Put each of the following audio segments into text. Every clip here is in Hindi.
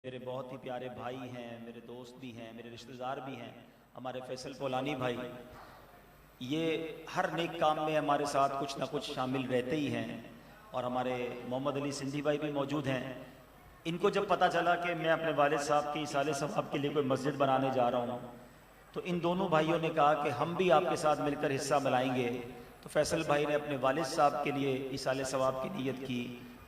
मेरे बहुत ही प्यारे भाई हैं, मेरे दोस्त भी हैं, मेरे रिश्तेदार भी हैं, हमारे फैसल पोलानी भाई। ये हर नेक काम में हमारे साथ कुछ ना कुछ शामिल रहते ही हैं। और हमारे मोहम्मद अली सिंधी भाई भी मौजूद हैं। इनको जब पता चला कि मैं अपने वालिद साहब की इसाले सवाब के लिए कोई मस्जिद बनाने जा रहा हूँ, तो इन दोनों भाइयों ने कहा कि हम भी आपके साथ मिलकर हिस्सा मिलाएंगे। तो फैसल भाई ने अपने वालिद साहब के लिए इसाले सवाब की नीयत की।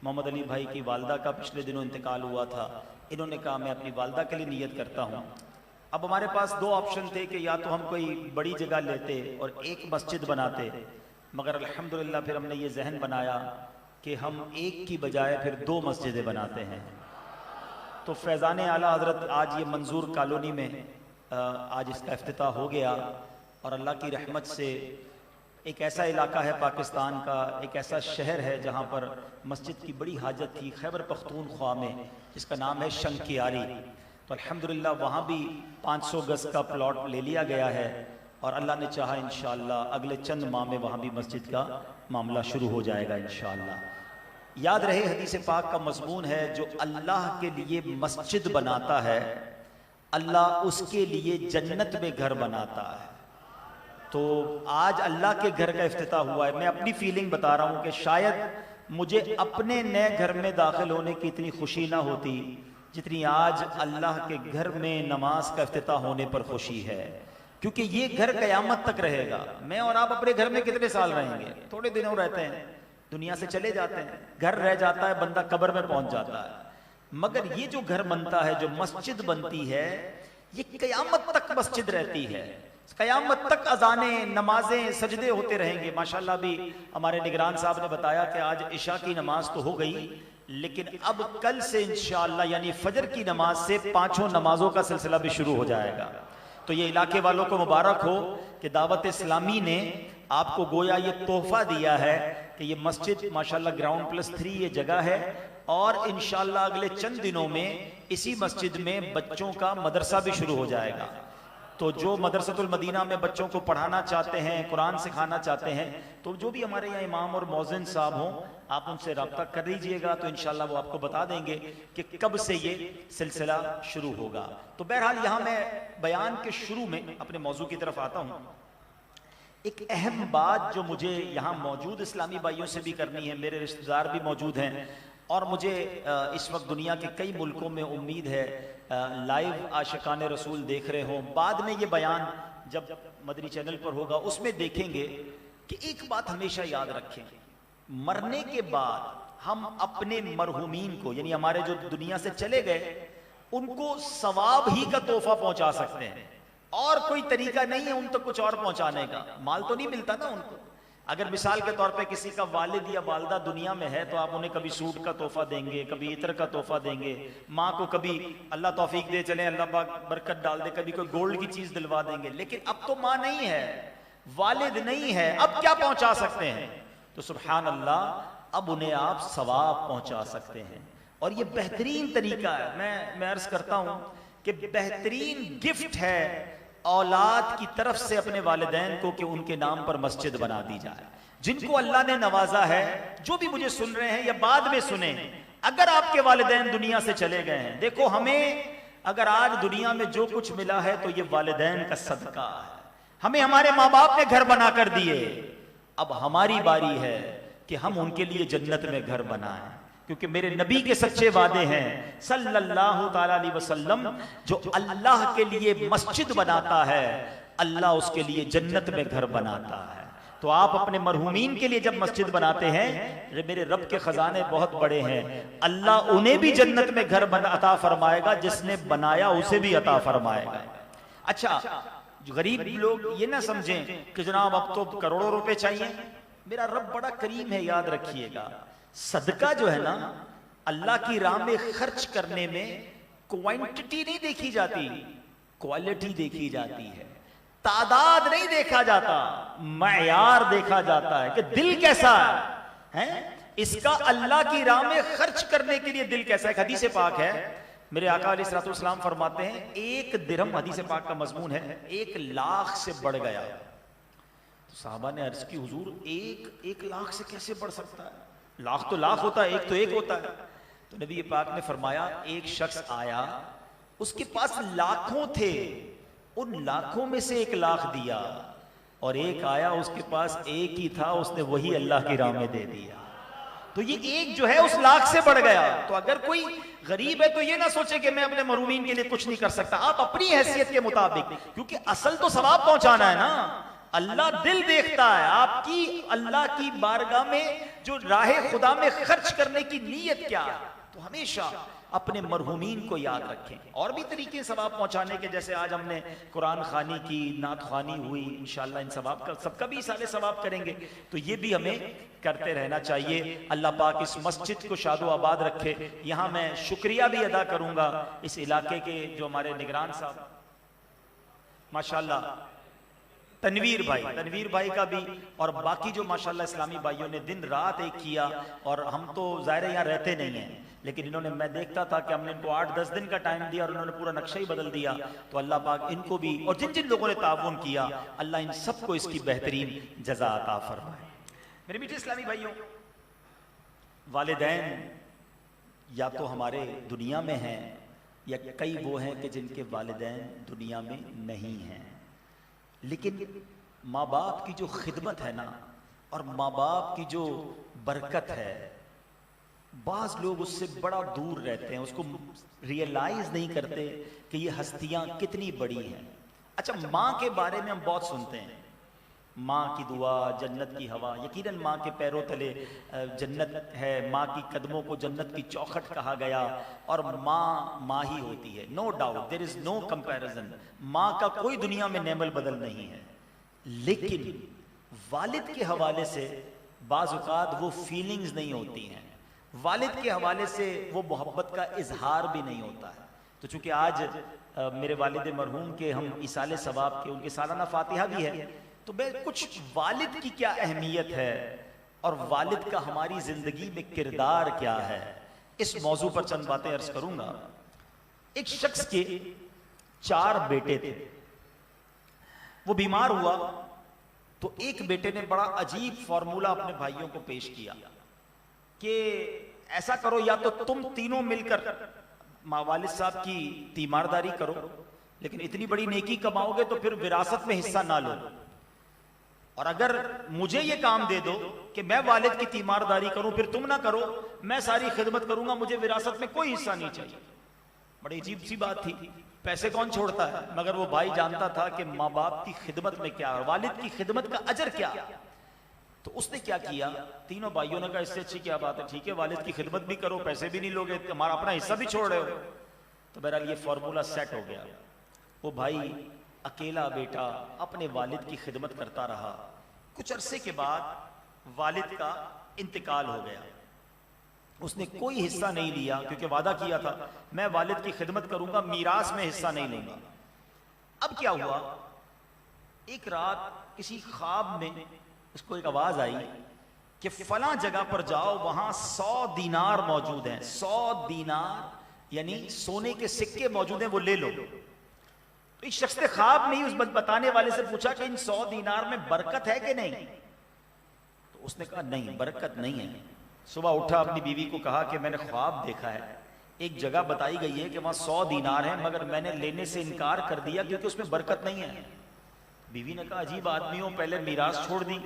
मोहम्मद अली भाई की वालदा का पिछले दिनों इंतकाल हुआ था, इन्होंने कहा मैं अपनी वालदा के लिए नीयत करता हूँ। अब हमारे पास दो ऑप्शन थे कि या तो हम कोई बड़ी जगह लेते और एक मस्जिद बनाते, मगर अल्हम्दुलिल्लाह फिर हमने ये जहन बनाया कि हम एक की बजाय फिर दो मस्जिदें बनाते हैं। तो फैज़ान आला हज़रत आज ये मंजूर कॉलोनी में आज इसका इफ्तिताह हो गया। और अल्लाह की रहमत से एक ऐसा इलाका है पाकिस्तान का, एक ऐसा शहर है जहाँ पर मस्जिद की बड़ी हाजत थी, खैबर पख्तूनख्वा में, जिसका नाम है शंकियारी। तो अल्हम्दुलिल्लाह वहाँ भी 500 गज़ का प्लॉट ले लिया गया है और अल्लाह ने चाहा इंशाअल्लाह अगले चंद माह में वहाँ भी मस्जिद का मामला शुरू हो जाएगा इंशाअल्लाह। याद रहे हदीस पाक का मज़मून है, जो अल्लाह के लिए मस्जिद बनाता है अल्लाह उसके लिए जन्नत में घर बनाता है। तो आज अल्लाह के घर का इफ्तिताह हुआ है। मैं अपनी फीलिंग बता रहा हूँ कि शायद मुझे अपने नए घर में दाखिल होने की इतनी खुशी ना होती जितनी आज अल्लाह के घर में नमाज का इफ्तिताह होने पर खुशी है, क्योंकि ये घर क़यामत तक रहेगा। मैं और आप अपने घर में कितने साल रहेंगे? थोड़े दिनों रहते हैं, दुनिया से चले जाते हैं, घर रह जाता है, बंदा कब्र में पहुंच जाता है। मगर ये जो घर बनता है, जो मस्जिद बनती है, ये क़यामत तक मस्जिद रहती है। क़यामत तक अजाने, नमाजें, सजदे होते रहेंगे। माशाल्लाह भी हमारे निगरान साहब ने बताया कि आज इशा की नमाज तो हो गई, लेकिन अब कल से इंशाअल्लाह यानी फजर की नमाज से 5 नमाजों का सिलसिला भी शुरू हो जाएगा। तो ये इलाके वालों को मुबारक हो कि दावत इस्लामी ने आपको गोया ये तोहफा दिया है कि ये मस्जिद माशाल्लाह ग्राउंड+3 ये जगह है और इंशाअल्लाह अगले चंद दिनों में इसी मस्जिद में बच्चों का मदरसा भी शुरू हो जाएगा। तो जो मदरसतुल मदीना में बच्चों को पढ़ाना चाहते हैं, कुरान सिखाना चाहते हैं, तो जो भी हमारे यहाँ इमाम और मौज़िन साहब हों, आप उनसे रब्ता कर लीजिएगा, तो इंशाअल्लाह वो आपको बता देंगे कि कब से ये सिलसिला शुरू होगा। तो बहरहाल यहाँ मैं बयान के शुरू में अपने मौजू की तरफ आता हूँ। एक अहम बात जो मुझे यहाँ मौजूद इस्लामी भाइयों से भी करनी है, मेरे रिश्तेदार भी मौजूद हैं और मुझे इस वक्त दुनिया के कई मुल्कों में उम्मीद है लाइव आशिकाने रसूल देख रहे हों। बाद में ये बयान जब मदनी चैनल पर होगा उसमें देखेंगे कि एक बात हमेशा याद रखें, मरने के बाद हम अपने मरहूमीन को, यानी हमारे जो दुनिया से चले गए, उनको सवाब ही का तोहफा पहुंचा सकते हैं और कोई तरीका नहीं है उन तक कुछ और पहुंचाने का। माल तो नहीं मिलता ना उनको। अगर मिसाल के तौर पे किसी का वालिद या वालदा दुनिया में है तो आप उन्हें कभी सूट का तोहफा देंगे, कभी इत्र का तोहफा देंगे, माँ को कभी अल्लाह तौफीक दे चले, अल्लाह पाक बरकत डाल दे, कभी कोई गोल्ड की चीज दिलवा देंगे। लेकिन अब तो माँ नहीं है, वालिद नहीं है, अब क्या पहुंचा सकते हैं? तो सुभान अल्लाह, अब उन्हें आप सवाब पहुंचा सकते हैं और ये बेहतरीन तरीका है। मैं अर्ज करता हूं कि बेहतरीन गिफ्ट है औलाद की तरफ से अपने वालिदैन को कि उनके नाम पर मस्जिद बना दी जाए। जिनको अल्लाह ने नवाजा है, जो भी मुझे सुन रहे हैं या बाद में सुने, अगर आपके वालिदैन दुनिया से चले गए हैं, देखो हमें अगर आज दुनिया में जो कुछ मिला है तो ये वालिदैन का सदका है। हमें हमारे माँ बाप ने घर बना कर दिए, अब हमारी बारी है कि हम उनके लिए जन्नत में घर बनाएं, क्योंकि मेरे नबी के सच्चे वादे हैं सल्लल्लाहु ताला अलैहि वसल्लम, जो अल्लाह के लिए मस्जिद बनाता है अल्लाह उसके लिए जन्नत में घर बनाता है। तो आप अपने मरहूमीन के लिए जब मस्जिद बनाते हैं, मेरे रब के खजाने बहुत बड़े हैं, अल्लाह उन्हें भी जन्नत में घर अता फरमाएगा, जिसने बनाया उसे भी अता फरमाएगा। अच्छा, जो गरीब लोग ये ना समझें कि जनाब अब तो करोड़ों रुपए चाहिए। मेरा रब बड़ा करीम है, याद रखिएगा। सदका जो है ना, अल्लाह की राह में खर्च करने में क्वांटिटी नहीं देखी जाती, क्वालिटी देखी जाती है। तादाद नहीं देखा जाता, मयार देखा जाता है कि दिल कैसा है, इसका अल्लाह की राह में खर्च करने के लिए दिल कैसा है। हदीस पाक है, मेरे आका अलैहिस्सलातु वस्सलाम फरमाते हैं, एक दिरहम, हदीस पाक का मजमून है, 1 लाख से बढ़ गया। तो साहबा ने अर्ज की, हुजूर 1 लाख से कैसे बढ़ सकता है? लाख तो लाख होता है, एक तो एक होता है। तो नबी पाक ने फरमाया एक शख्स आया, उसके पास लाखों थे, उन लाखों में से 1 लाख दिया, और एक आया उसके पास 1 ही था, उसने वही अल्लाह की राह में दे दिया। तो ये एक जो है उस लाख से बढ़ गया। तो अगर कोई गरीब है तो ये ना सोचे कि मैं अपने महरूमीन के लिए कुछ नहीं कर सकता। आप अपनी हैसियत के मुताबिक, क्योंकि असल तो सवाब पहुंचाना है ना, अल्लाह दिल देखता है आपकी, अल्लाह की बारगाह में जो राह खुदा में खर्च करने की नीयत क्या है। तो हमेशा अपने मरहूमीन को याद रखें। और भी तरीके सवाब पहुंचाने के, जैसे आज हमने कुरान खानी की, नात खानी हुई, इंशाअल्लाह इन सवाब का सबका भी सारे सवाब करेंगे। तो ये भी हमें करते रहना चाहिए। अल्लाह पाक इस मस्जिद को शादो आबाद रखे। यहाँ मैं शुक्रिया भी अदा करूंगा इस इलाके के जो हमारे निगरान साहब माशाल्लाह, तनवीर भाई का भी, और बाकी जो माशाल्लाह इस्लामी भाइयों ने दिन रात एक किया। और हम तो ज़ाहिर यहाँ रहते नहीं हैं, लेकिन इन्होंने, मैं देखता था कि हमने इनको 8-10 दिन का टाइम दिया और इन्होंने पूरा नक्शा ही बदल दिया। तो अल्लाह पाक इनको भी, और जिन जिन लोगों ने ताउन किया, अल्लाह इन सबको इसकी बेहतरीन जज़ा अता फरमाए। मेरे मीठे इस्लामी भाइयों, वालिदैन या तो हमारे दुनिया में हैं, या कई वो हैं कि जिनके वालिदैन दुनिया में नहीं हैं। लेकिन माँ बाप की जो खिदमत है ना, और माँ बाप की जो बरकत है, बाज लोग उससे बड़ा दूर रहते हैं, उसको रियलाइज नहीं करते कि ये हस्तियां कितनी बड़ी हैं। अच्छा, माँ के बारे में हम बहुत सुनते हैं, माँ की दुआ, जन्नत की हवा। यकीनन माँ के पैरों तले जन्नत है, माँ की कदमों को जन्नत की चौखट कहा गया, और माँ ही होती है, no doubt, there is no comparison. माँ का कोई दुनिया में नेमल बदल नहीं है। लेकिन वालिद के हवाले से बाज़ औक़ात वो फीलिंग्स नहीं होती हैं, वालिद के हवाले से वो मोहब्बत का इजहार भी नहीं होता है। तो चूंकि आज मेरे वालिद मरहूम के हम इसाले सवाब के, उनके सालाना फातिहा भी है, तो मैं कुछ वालिद की क्या अहमियत है और वालिद का हमारी जिंदगी में किरदार क्या है, इस मौजू पर चंद बातें अर्ज करूंगा। एक शख्स के 4 बेटे थे, वो बीमार हुआ तो एक बेटे ने बड़ा अजीब फॉर्मूला अपने भाइयों को पेश किया कि ऐसा करो, या तो तुम तीनों मिलकर वालिद साहब की तीमारदारी करो, लेकिन इतनी बड़ी नेकी कमाओगे तो फिर विरासत में हिस्सा ना लो, और अगर मुझे ये काम दे दो कि मैं वालिद की तीमारदारी करूं, फिर तुम ना करो, मैं सारी खिदमत करूंगा, मुझे विरासत में कोई हिस्सा नहीं चाहिए। बड़ी अजीब सी बात थी, पैसे कौन छोड़ता है, मगर वो भाई जानता था कि माँ बाप की खिदमत में क्या है, वालिद की खिदमत का अजर क्या। तो उसने क्या किया, तीनों भाइयों ने कहा इससे अच्छी क्या बात है, ठीक है वालिद की खिदमत भी करो, पैसे भी नहीं लोगे, हमारा अपना हिस्सा भी छोड़ रहे हो। तो बहरहाल ये फॉर्मूला सेट हो गया। वो भाई अकेला बेटा अपने वालिद की खिदमत करता रहा। कुछ अरसे के बाद वालिद का इंतकाल हो गया। उसने कोई हिस्सा नहीं लिया, क्योंकि वादा किया था मैं वालिद की खिदमत करूंगा, मीरास में हिस्सा नहीं लूंगा। अब क्या हुआ, एक रात किसी ख्वाब में उसको एक आवाज आई कि फला जगह पर जाओ, वहां 100 दीनार मौजूद हैं, 100 दीनार यानी सोने के सिक्के मौजूद हैं, वो ले लो। तो इस शख्स ने ख्वाब में ही उस बताने वाले से पूछा कि इन 100 दीनार में बरकत है कि नहीं। तो उसने कहा नहीं, बरकत नहीं है। सुबह उठा, अपनी बीवी को कहा कि मैंने ख्वाब देखा है, एक जगह बताई गई है कि वहां 100 दीनार है, मगर मैंने लेने से इनकार कर दिया क्योंकि उसमें बरकत नहीं है। बीवी ने कहा अजीब आदमी हो, पहले मीरास छोड़ दी,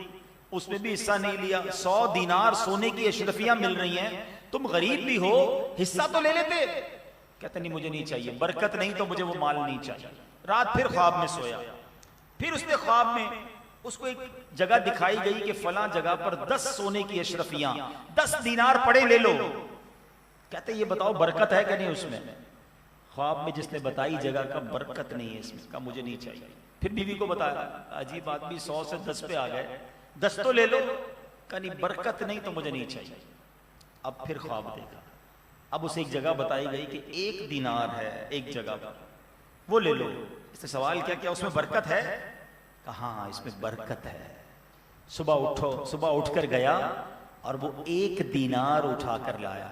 उसमें भी हिस्सा नहीं लिया, 100 दीनार सोने की अशरफियां मिल रही हैं, तुम गरीब भी हो, हिस्सा तो ले लेते। कहते नहीं मुझे नहीं चाहिए, बरकत नहीं तो मुझे वो माल नहीं चाहिए। रात फिर ख्वाब में सोया, फिर उसने ख्वाब में उसको एक जगह दिखाई गई कि फला जगह पर 10 सोने की अशरफियां, 10 दीनार पड़े, ले लो। कहते ये बताओ बरकत है कि नहीं उसमें। ख्वाब में जिसने बताई जगह का बरकत नहीं है इसमें, का मुझे नहीं चाहिए। फिर बीवी को बताया, अजीब आदमी 100 से 10 पे आ गए, 10 तो ले लो, का नहीं बरकत नहीं तो मुझे नहीं चाहिए। अब फिर ख्वाब देखा, अब उसे एक जगह बताई गई कि 1 दीनार है एक जगह पर, वो ले लो। इसने सवाल किया क्या उसमें बरकत है, कहा हाँ इसमें बरकत है। सुबह उठो, सुबह उठकर गया और वो 1 दीनार उठा कर लाया,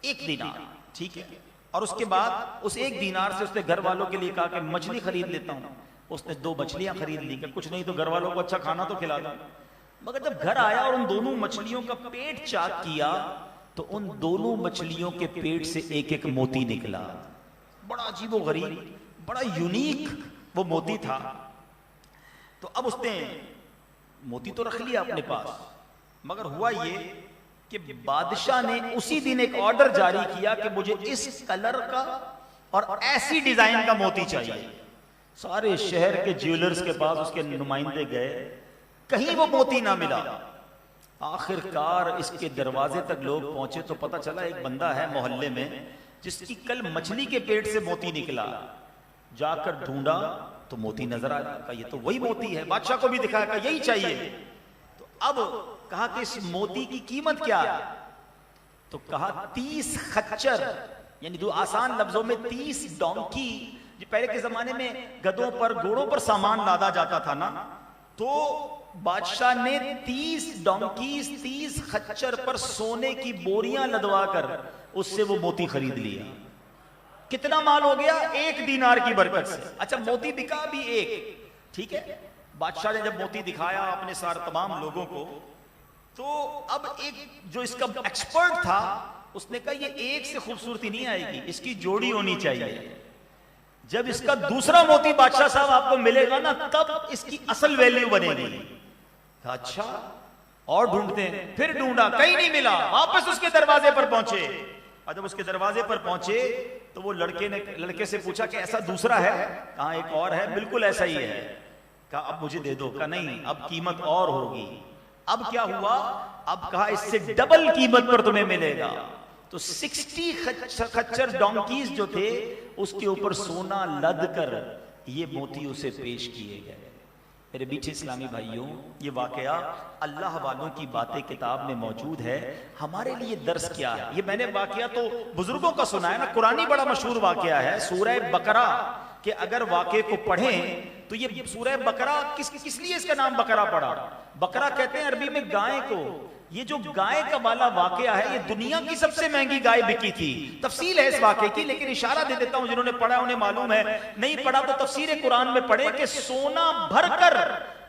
1 दीनार, ठीक है। और उसके बाद उस 1 दीनार से उसने घर वालों के लिए कहा कि मछली खरीद लेता हूं। उसने 2 मछलियां खरीद ली, कुछ नहीं तो घर वालों को अच्छा खाना तो खिला दो। मगर जब घर आया और उन दोनों मछलियों का पेट चाक किया तो उन दोनों मछलियों के पेट से एक एक मोती निकला। बड़ा अजीबोगरीब, बड़ा यूनिक वो मोती था। तो अब उसने मोती तो रख लिया अपने पास, मगर हुआ ये कि बादशाह ने उसी दिन एक ऑर्डर जारी किया कि मुझे इस कलर का और ऐसी डिजाइन का मोती चाहिए। सारे शहर के ज्वेलर्स के पास उसके नुमाइंदे गए, कहीं वो मोती ना मिला। आखिरकार इसके दरवाजे तक लोग पहुंचे तो पता चला एक बंदा है मोहल्ले में जिसकी कल मछली के पेट से मोती निकला। जाकर ढूंढा तो मोती नजर आया, कहा ये तो वही मोती है। बादशाह को भी दिखाया, कहा यही चाहिए। तो अब कहा कि इस मोती की कीमत क्या है? तो कहा 30 खच्चर, यानी जो आसान लफ्जों में 30 डोंकी। जो पहले के जमाने में गधों पर घोड़ों पर सामान लादा जाता था ना, तो बादशाह ने 30 डोंकी 30 खच्चर पर सोने की बोरियां लदवा कर उससे वो मोती खरीद लिया। कितना माल हो गया? 1 दीनार की बरकत से। अच्छा, मोती बिका भी 1, ठीक है। बादशाह ने जब मोती दिखाया अपने सारे तमाम लोगों को, तो अब एक जो इसका एक्सपर्ट था उसने कहा ये एक से खूबसूरती नहीं आएगी, इसकी जोड़ी होनी चाहिए। जब इसका दूसरा मोती बादशाह साहब आपको मिलेगा ना, तब इसकी असल वैल्यू बनेगी। अच्छा, और ढूंढते हैं। फिर ढूंढा, कहीं नहीं मिला। वापस उसके दरवाजे पर पहुंचे, और जब उसके दरवाजे पर पहुंचे तो वो लड़के से पूछा कि ऐसा दूसरा है? कहा एक और है, बिल्कुल ऐसा ही है। कहा अब मुझे दे दो। कहा नहीं, अब कीमत और होगी। अब क्या हुआ? अब कहा इससे डबल कीमत पर तुम्हें मिलेगा। तो 60 खच्चर डोंकीज जो थे उसके ऊपर सोना लद कर ये मोती उसे पेश किए गए। मेरे बीच इस्लामी भाइयों, ये वाकया अल्लाह वालों की बातें किताब में मौजूद है। हमारे लिए दर्स क्या है? ये मैंने वाकया तो बुजुर्गों का सुना है ना, कुरानी बड़ा मशहूर वाकया है सूरह बकरा के। अगर वाकये को पढ़ें तो ये सूरह बकरा किस लिए इसका नाम बकरा पड़ा? बकरा कहते हैं अरबी में गाय को। ये जो गाय का वाला वाकया है, ये दुनिया की सबसे महंगी गाय बिकी थी। तफसील है इस वाकये की, लेकिन इशारा दे देता हूं, जिन्होंने पढ़ा उन्हें मालूम है, नहीं पढ़ा तो तफसीर कुरान में पढ़े कि सोना भरकर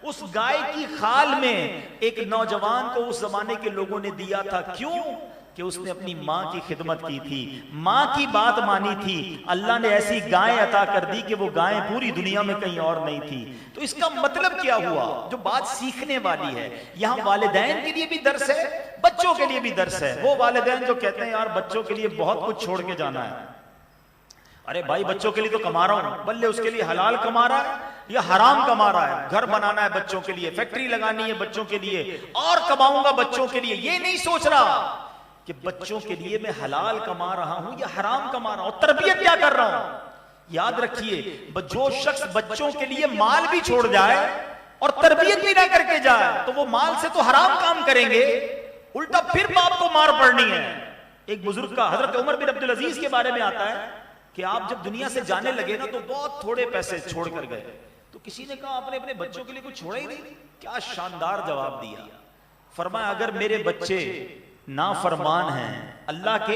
उस गाय की खाल में एक नौजवान को उस जमाने के लोगों ने दिया था। क्यों? कि उसने अपनी माँ की खिदमत की थी, माँ की बात मानी थी। अल्लाह ने ऐसी गाय अता कर दी कि वो गाय पूरी दुनिया में कहीं और नहीं थी। तो इसका मतलब क्या हुआ? जो बात सीखने वाली है, यहाँ वालिदैन के लिए भी दर्स है, बच्चों के लिए भी दर्स है। वो वालिदैन जो कहते हैं यार बच्चों के लिए बहुत कुछ छोड़ के जाना है। अरे भाई, बच्चों के लिए तो कमा रहा हूं, बल्ले उसके लिए हलाल कमा रहा है या हराम कमा रहा है। घर बनाना है बच्चों के लिए, फैक्ट्री लगानी है बच्चों के लिए, और कमाऊंगा बच्चों के लिए। ये नहीं सोच रहा कि बच्चों के लिए मैं हलाल कमा रहा हूं या हराम कमा रहा हूं, तरबियत क्या कर रहा हूं। याद रखिए, जो शख्स बच्चों के लिए माल भी छोड़ जाए और तरबियत भी ना करके जाए, तो वो माल से तो हराम काम करेंगे, उल्टा फिर बाप को मार पड़नी है। एक बुजुर्ग का हजरत उमर बिन अब्दुल अजीज के बारे में आता है कि आप जब दुनिया से जाने लगे ना, तो बहुत थोड़े पैसे छोड़ कर गए। तो किसी ने कहा आपने अपने बच्चों के लिए कुछ छोड़ा ही नहीं। क्या शानदार जवाब दिया। फरमाया अगर मेरे बच्चे नाफरमान हैं, अल्लाह के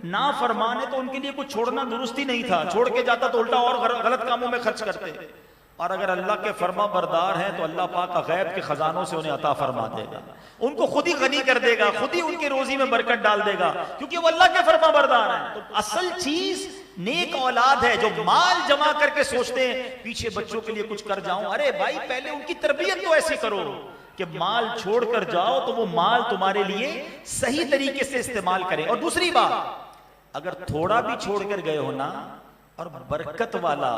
नाफरमान है, तो उनके लिए कुछ छोड़ना दुरुस्त ही नहीं था। छोड़ के जाता तो उल्टा और गलत कामों में खर्च करते। और अगर अल्लाह के फरमा बरदार हैं तो अल्लाह पाक का गैब के खजानों से उन्हें अता फरमा देगा, उनको खुद ही गनी कर देगा, खुद ही उनकी रोजी में बरकत डाल देगा, क्योंकि वो अल्लाह के फरमा बरदार हैं। तो असल चीज नेक औलाद है जो माल जमा करके सोचते हैं पीछे बच्चों के लिए कुछ कर जाऊं। अरे भाई, पहले उनकी तरबियत तो ऐसी करो कि माल छोड़कर जाओ तो वो माल तुम्हारे लिए सही तरीके से इस्तेमाल करें। और दूसरी बात, अगर थोड़ा भी छोड़कर गए हो ना, और बरकत वाला,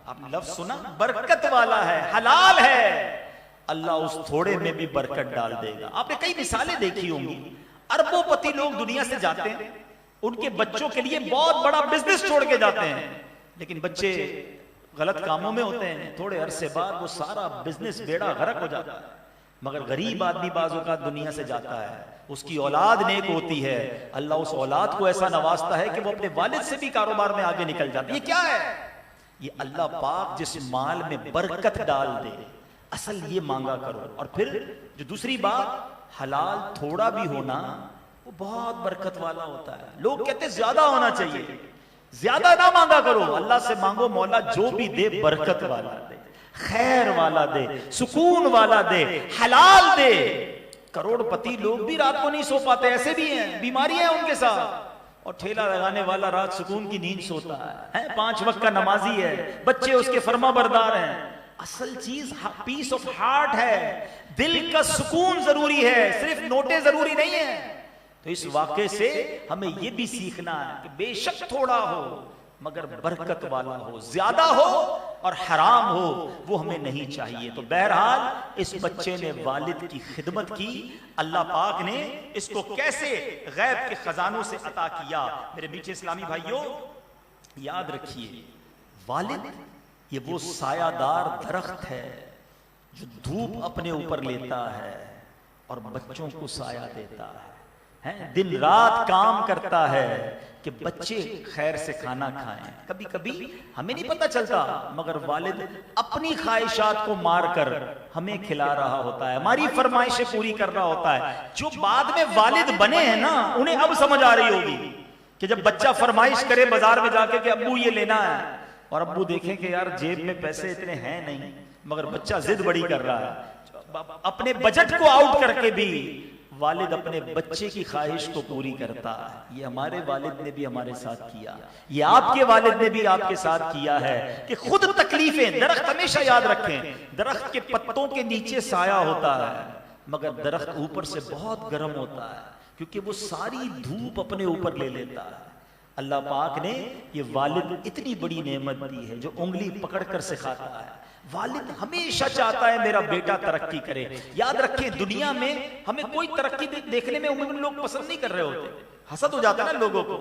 आपने लफ्ज सुना, बरकत वाला है, हलाल है, अल्लाह उस थोड़े में भी बरकत डाल देगा। आपने कई मिसालें देखी होंगी, अरबोपति लोग दुनिया से जाते हैं, उनके बच्चों के लिए बहुत बड़ा बिजनेस छोड़ के जाते हैं, लेकिन बच्चे गलत कामों में होते हैं। थोड़े अरसे बाद वो सारा बिजनेस बेड़ा गर्क हो जाता है। मगर गरीब आदमी बाजों का दुनिया से जाता है, उसकी औलाद नेक होती है, अल्लाह उस औलाद को ऐसा नवाजता है कि वो अपने वालिद से भी कारोबार में आगे निकल जाती है। ये क्या है? ये अल्लाह पाक जिस माल में बरकत डाल दे, असल ये मांगा करो। और फिर जो दूसरी बात, हलाल थोड़ा भी होना वो बहुत बरकत वाला होता है। लोग कहते हैं ज्यादा होना चाहिए, ज्यादा ना मांगा करो, अल्लाह से मांगो मौला जो भी दे बरकत वाला दे, खैर वाला दे, सुकून वाला दे, हलाल दे। करोड़पति लोग भी रात को नहीं सो पाते, ऐसे भी हैं, बीमारियां हैं उनके साथ। और ठेला लगाने वाला रात सुकून की नींद सोता है, 5 वक्त का नमाजी है, बच्चे उसके फर्माबरदार हैं। असल चीज पीस ऑफ हार्ट है, दिल का सुकून जरूरी है, सिर्फ नोटे जरूरी नहीं है। तो इस वाक़े से हमें यह भी सीखना है कि बेशक थोड़ा हो मगर बरकत वाला हो, ज्यादा हो और हराम हो वो हमें नहीं चाहिए। तो बहरहाल इस बच्चे ने वालिद की खिदमत की, अल्लाह पाक ने इसको कैसे गैब के खजानों से अता किया। मेरे मीठे इस्लामी भाइयों, याद रखिए वालिद ये वो सायादार दरख्त है जो धूप अपने ऊपर लेता है और बच्चों को साया देता है, दिन रात काम करता है कि बच्चे खैर से खाना खाएं। कभी कभी हमें नहीं पता चलता मगर वालिद अपनी ख्वाहिशात को मारकर हमें खिला रहा होता है, हमारी फरमाइशें पूरी कर रहा होता है। जो बाद में वालिद बने हैं ना, उन्हें अब समझ आ रही होगी कि जब बच्चा फरमाइश करे बाजार में जाके कि अब्बू ये लेना है, और अब्बू देखें कि यार जेब में पैसे इतने हैं नहीं, मगर बच्चा जिद बड़ी कर रहा है, अपने बजट को आउट करके भी वालिद अपने बच्चे की ख्वाहिश को पूरी करता है। ये हमारे वालिद ने भी हमारे साथ किया, ये आपके वालिद ने भी आपके साथ किया है कि खुद तकलीफें। दरख्त हमेशा याद रखें, दरख्त के पत्तों के नीचे साया होता है मगर दरख्त ऊपर से बहुत गर्म होता है क्योंकि वो सारी धूप अपने ऊपर ले लेता है। अल्लाह पाक ने ये वालिद इतनी बड़ी नेमत दी है जो उंगली पकड़कर सिखाता है। वालिद हमेशा चाहता है मेरा बेटा तरक्की करे। याद रखें, दुनिया में हमें कोई तरक्की देखने में उम्मीद लोग पसंद नहीं कर रहे होते, हसद हो जाता है ना लोगों को,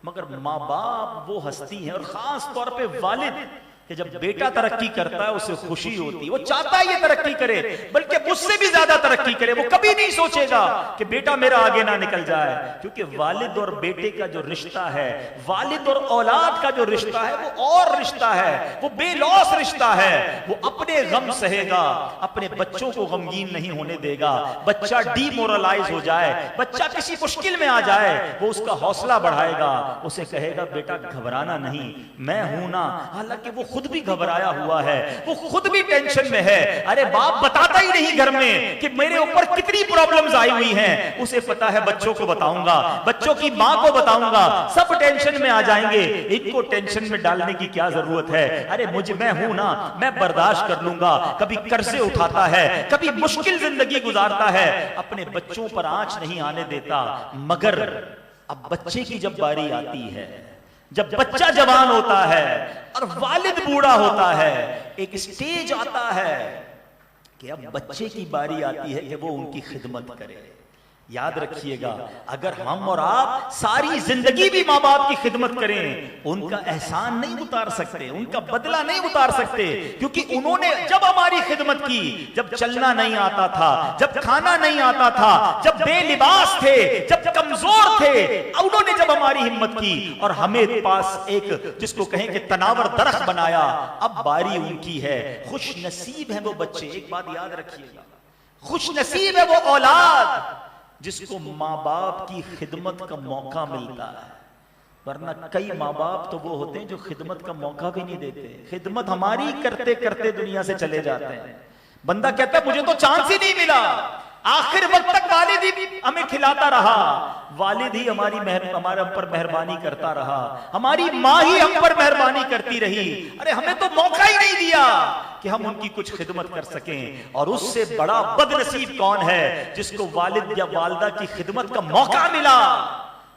मगर माँ बाप वो हस्ती हैं, और खास तौर पे वालिद कि जब बेटा तरक्की करता है उसे खुशी होती है, वो चाहता है ये तरक्की करे, बल्कि मुझसे भी ज्यादा तरक्की करे। वो कभी नहीं सोचेगा कि बेटा मेरा आगे ना निकल जाए, क्योंकि वालिद और बेटे का जो रिश्ता है, वालिद और औलाद का जो रिश्ता है, वो और रिश्ता है, वो बेलौस रिश्ता है। वो अपने गम सहेगा, अपने बच्चों को गमगीन नहीं होने देगा। बच्चा डीमोरलाइज हो जाए, बच्चा किसी मुश्किल में आ जाए, वो उसका हौसला बढ़ाएगा, उसे कहेगा बेटा घबराना नहीं, मैं हूं ना। हालांकि वो खुद भी घबराया हुआ है, वो खुद भी टेंशन में है। अरे बाप बताता ही नहीं घर में कि मेरे ऊपर कितनी प्रॉब्लम्स आई हुई हैं, उसे पता है बच्चों को बताऊंगा, बच्चों की मां को बताऊंगा, सब टेंशन में आ जाएंगे, इनको टेंशन में डालने की क्या जरूरत है। अरे मैं हूं ना, मैं बर्दाश्त कर लूंगा। कभी कर्जे उठाता है, कभी मुश्किल जिंदगी गुजारता है, अपने बच्चों पर आंच नहीं आने देता। मगर अब बच्चे की जब बारी आती है, जब बच्चा जवान होता है और वालिद बूढ़ा होता है, एक स्टेज आता है कि अब बच्चे की बारी आती है कि वो उनकी खिदमत करे। याद रखिएगा, अगर हम और आप सारी जिंदगी भी माँ बाप की खिदमत करें, उनका एहसान नहीं उतार सकते, उनका बदला नहीं उतार सकते, क्योंकि उन्होंने जब हमारी खिदमत की, जब चलना नहीं आता था, जब खाना नहीं आता था, जब बेलिबास थे, जब कमजोर थे, उन्होंने जब हमारी हिम्मत की और हमें पास एक जिसको कहें कि तनावर दरख्त बनाया, अब बारी उनकी है। खुश नसीब है वो बच्चे, एक बात याद रखिएगा, खुश नसीब है वो औलाद जिसको माँ बाप की खिदमत का मौका मिलता है। वरना कई माँ बाप तो वो होते हैं जो खिदमत का मौका भी नहीं देते, खिदमत हमारी करते करते दुनिया से चले जाते हैं। बंदा कहता है मुझे तो चांस ही नहीं मिला, आखिर वक्त तक वालिद ही हमें खिलाता रहा, वालिद ही हमारे हम पर मेहरबानी करता रहा, हमारी माँ ही हम पर मेहरबानी करती रही। अरे हमें तो मौका ही नहीं दिया कि हम उनकी कुछ खिदमत कर सकें। और उससे बड़ा बदनसीब कौन है जिसको वालिद या वालदा की खिदमत का मौका मिला।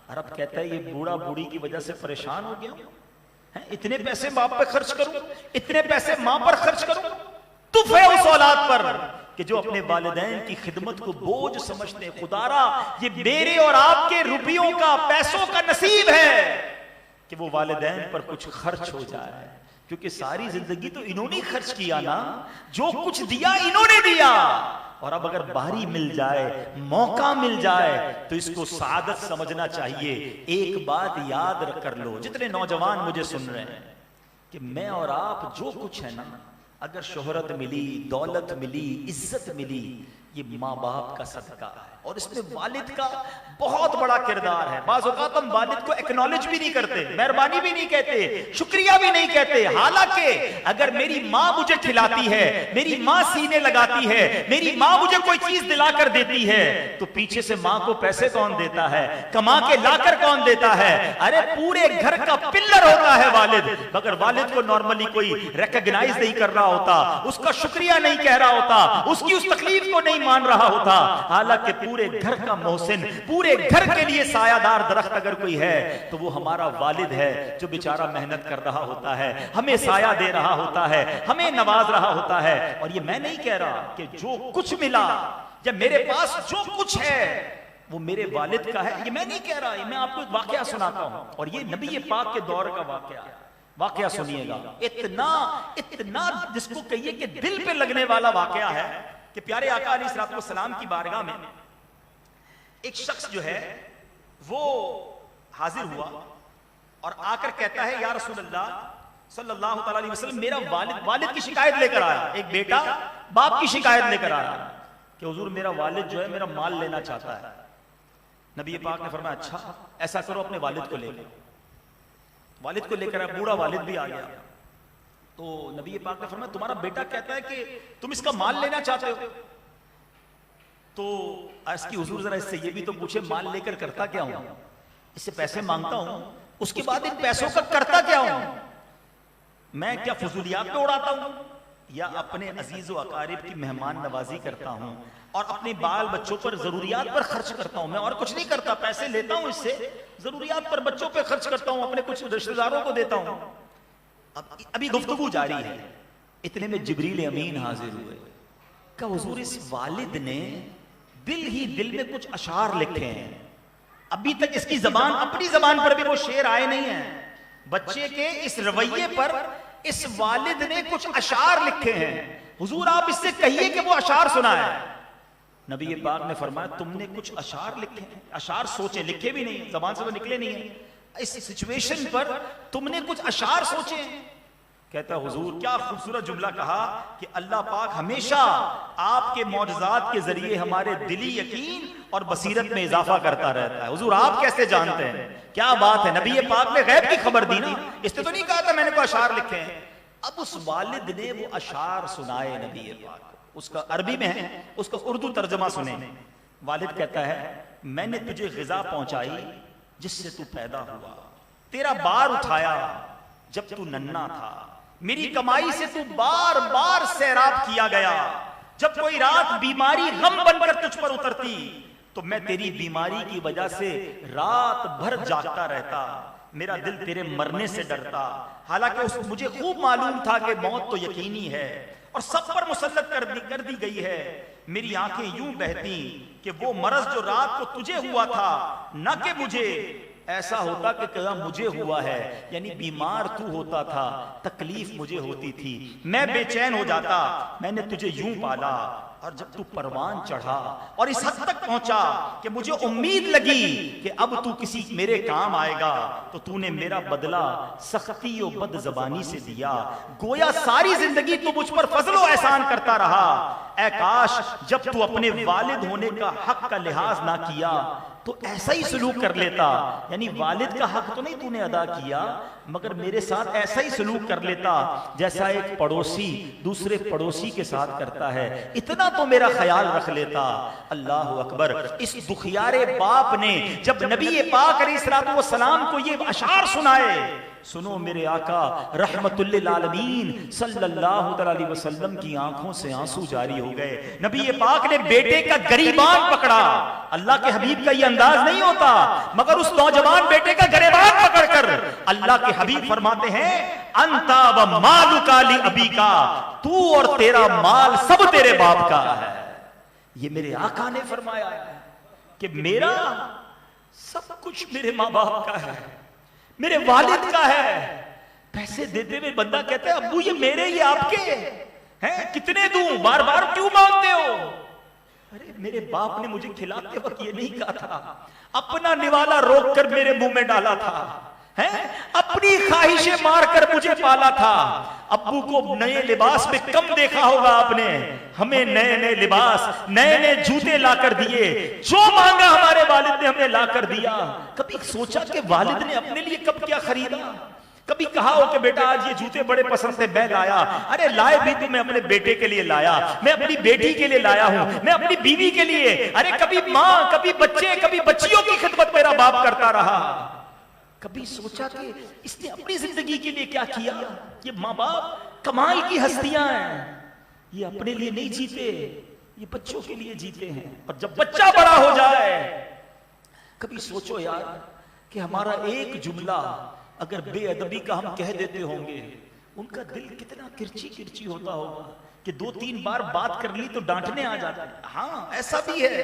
अरब कहता है ये बूढ़ा बूढ़ी की वजह से परेशान हो गया है, इतने पैसे बाप पे खर्च करूं, इतने पैसे मां पर खर्च करूं, तुफ है उस औलाद पर कि जो अपने वालिदैन की खिदमत को बोझ समझते। खुदारा ये मेरे और आपके रुपयों का, पैसों का नसीब है कि वो वालिदैन पर कुछ खर्च हो जाए, क्योंकि सारी जिंदगी तो इन्होंने खर्च किया ना, जो कुछ दिया इन्होंने दिया। और अब अगर बारी मिल जाए, मौका मिल जाए, तो इसको सादत समझना चाहिए। एक बात याद कर लो, जितने नौजवान मुझे सुन रहे हैं, कि मैं और आप जो कुछ है ना, अगर शोहरत मिली, दौलत मिली, इज्जत मिली, ये माँ बाप का सदका है और इसमें वालिद का बहुत बड़ा किरदार है। बाज़ औक़ात हम वालिद को एक्नॉलेज भी नहीं करते, मेहरबानी भी नहीं कहते, शुक्रिया भी नहीं कहते। हालांकि अगर मेरी माँ मुझे खिलाती है, मेरी माँ सीने लगाती है, मेरी माँ मुझे कोई चीज दिलाकर देती है, तो पीछे से माँ को पैसे कौन देता है, कमा के लाकर कौन देता है? अरे पूरे घर का पिल्लर होता है वालिद। मगर वालिद को नॉर्मली कोई रिकॉग्नाइज नहीं कर रहा होता, उसका शुक्रिया नहीं कह रहा होता, उसकी उस तकलीफ को नहीं मान रहा होता। हालांकि पूरे घर का मोहसिन, पूरे घर के लिए सायादार दरख्त अगर कोई है तो वो हमारा वालिद है, जो बेचारा मेहनत कर रहा होता है, हमें साया दे रहा होता है, हमें नवाज रहा होता है। और ये मैं नहीं कह रहा कि जो कुछ मिला या मेरे पास जो कुछ है वो मेरे वालिद का है, ये मैं नहीं कह रहा। ये मैं आपको एक वाकया सुनाता हूं और ये नबी पाक के दौर का वाकया सुनिएगा। इतना इतना जिसको कहिए कि दिल पे लगने वाला वाकया है कि प्यारे आका अलैहिस्सलाम की बारगाह में एक शख्स जो है वो हाजिर हुआ और आकर कहता है, या रसूलल्लाह सल्लल्लाहु अलैहि वसल्लम, मेरा वालिद की शिकायत लेकर आया। एक बेटा बाप की शिकायत लेकर आया कि हुजूर मेरा वालिद जो है मेरा माल लेना चाहता है। नबी पाक ने फरमाया, अच्छा ऐसा करो, अपने वालिद को लेकर। वालिद को लेकर बूढ़ा वालिद भी आ गया। तो नबी पाक ने फरमाया, तुम्हारा बेटा कहता है कि तुम इसका माल लेना चाहते हो। तो इसकी हुजूर जरा इससे ये भी तो पूछे, माल लेकर करता क्या हूं? इससे पैसे मांगता हूं, उसके बाद इन पैसों का करता क्या हूं? मैं क्या फजूलियात पे उड़ाता हूं या अपने अजीज व अकारिब की मेहमान नवाजी करता हूं और अपने बाल बच्चों पर जरूरियात पर खर्च करता हूं? मैं और कुछ नहीं करता, पैसे लेता हूं इससे, जरूरियात पर बच्चों पे खर्च करता हूं, अपने कुछ रिश्तेदारों को देता हूं। अभी गुफ्तगू जारी है, इतने में जिब्रील अमीन हाजिर हुए। क्या हुजूर इस वालिद ने दिल ही दिल में कुछ अशार लिखे हैं, अभी तक इसकी जबान, अपनी जबान पर भी वो शेर आए नहीं है। बच्चे के इस रवैये पर इस वालिद ने कुछ अशार लिखे हैं, हुजूर आप इससे कहिए कि वो अशार सुनाए। नबी पाक ने फरमाया, तुमने कुछ अशार लिखे हैं? अशार सोचे, लिखे भी नहीं, जबान से तो निकले नहीं है। इस सिचुएशन पर तुमने कुछ अशार सोचे? कहता हुजूर क्या खूबसूरत जुमला कहा कि अल्लाह पाक हमेशा आपके मौजज़ात के जरिए हमारे दिली यकीन और बसीरत में इजाफा करता रहता है। हुजूर आप कैसे जानते हैं? क्या बात है, नबी पाक ने गैब की खबर दी ना, इसने तो नहीं कहा था मैंने कोई अशार लिखे हैं। अब उस वालिद ने वो अशार सुनाए नबी पाक, उसका अरबी में है, उसका उर्दू तर्जमा सुने। वालिद कहता है, मैंने तुझे ग़िज़ा पहुंचाई जिससे तू पैदा हुआ, तेरा बार उठाया जब तू नन्हा था, मेरी कमाई से तू बार बार सैराब किया गया। जब कोई रात बीमारी गम बनकर तुझ पर उतरती तो मैं तेरी बीमारी की वजह से रात भर जागता रहता, मेरा दिल तेरे मरने से डरता। हालांकि मुझे खूब मालूम था कि मौत तो यकीनी है और सब पर मुसल्लत कर दी गई है। मेरी आंखें यूं बहती कि वो मरज जो रात को तुझे हुआ था, न कि मुझे, ऐसा होता कि क्या मुझे हुआ है, यानी बीमार तू होता था, तकलीफ मुझे होती थी, मैं बेचैन हो जाता। मैंने तुझे यूं पाला और जब तू परवान चढ़ा और इस हद तक पहुंचा कि मुझे उम्मीद लगी कि अब तू किसी मेरे काम आएगा, तो तूने मेरा बदला सख्ती और बदजबानी से दिया। गोया सारी जिंदगी तू मुझ पर फजलो एहसान करता रहा। ऐ काश जब तू अपने वालिद होने का हक का लिहाज ना किया तो ऐसा ही सलूक कर लेता, यानी वालिद का हक तो नहीं तूने अदा किया, मगर मेरे साथ ऐसा ही सलूक कर लेता जैसा एक पड़ोसी दूसरे पड़ोसी के साथ करता है, इतना तो मेरा ख्याल रख लेता। अल्लाह अकबर। इस दुखियारे बाप ने जब नबी पाक अलैहिस्सलातु वस्सलाम को ये अशार सुनाए, सुनो मेरे आका रहमतुल लिल आलमीन सल्लल्लाहु अलैहि वसल्लम की आंखों से आंसू जारी हो गए। नबी पाक ने बेटे का गरीबान पकड़ा। अल्लाह के हबीब का ये अंदाज नहीं होता, मगर उस नौजवान बेटे का गरीबान पकड़कर अल्लाह के हबीब फरमाते हैं, अंता व मालुका लि अबीका, तू और तेरा माल सब तेरे बाप का है। ये मेरे आका ने फरमाया कि मेरा सब कुछ मेरे माँ बाप का है, मेरे वालिद का है। पैसे देते हुए बंदा कहता है, अब्बू ये मेरे, ये आपके हैं, कितने दूं, बार बार क्यों मांगते हो? अरे मेरे बाप ने मुझे खिलाते वक्त ये नहीं कहा था, अपना निवाला रोक कर मेरे मुंह में डाला था हैं? अपनी ख्वाहिशें मारकर मुझे पाला था। अब्बू को नए लिबास में कम देखा होगा आपने, हमें नए नए लिबास, नए नए जूते लाकर दिए, जो मांगा हमारे वालिद ने हमें लाकर दिया। कभी सोचा कि वालिद ने अपने लिए कब क्या खरीदा? कभी कहा हो कि बेटा आज ये जूते बड़े पसंद थे मैं लाया? अरे लाए भी तो मैं अपने बेटे के लिए लाया, मैं अपनी बेटी के लिए लाया हूं, मैं अपनी बीवी के लिए। अरे कभी माँ, कभी बच्चे, कभी बच्चियों की खिदमत मेरा बाप करता रहा। कभी सोचा कि इसने अपनी जिंदगी के लिए क्या किया? ये माँ बाप कमाल की हस्तियां हैं, ये अपने लिए नहीं जीते, ये बच्चों के लिए जीते हैं। और जब बच्चा बड़ा हो जाए, कभी सोचो यार कि हमारा एक जुमला अगर बेअदबी का हम कह देते होंगे, उनका दिल कितना किरची किरची होता होगा कि 2-3 बार बात कर ली तो डांटने आ जाता है। हाँ, ऐसा भी है।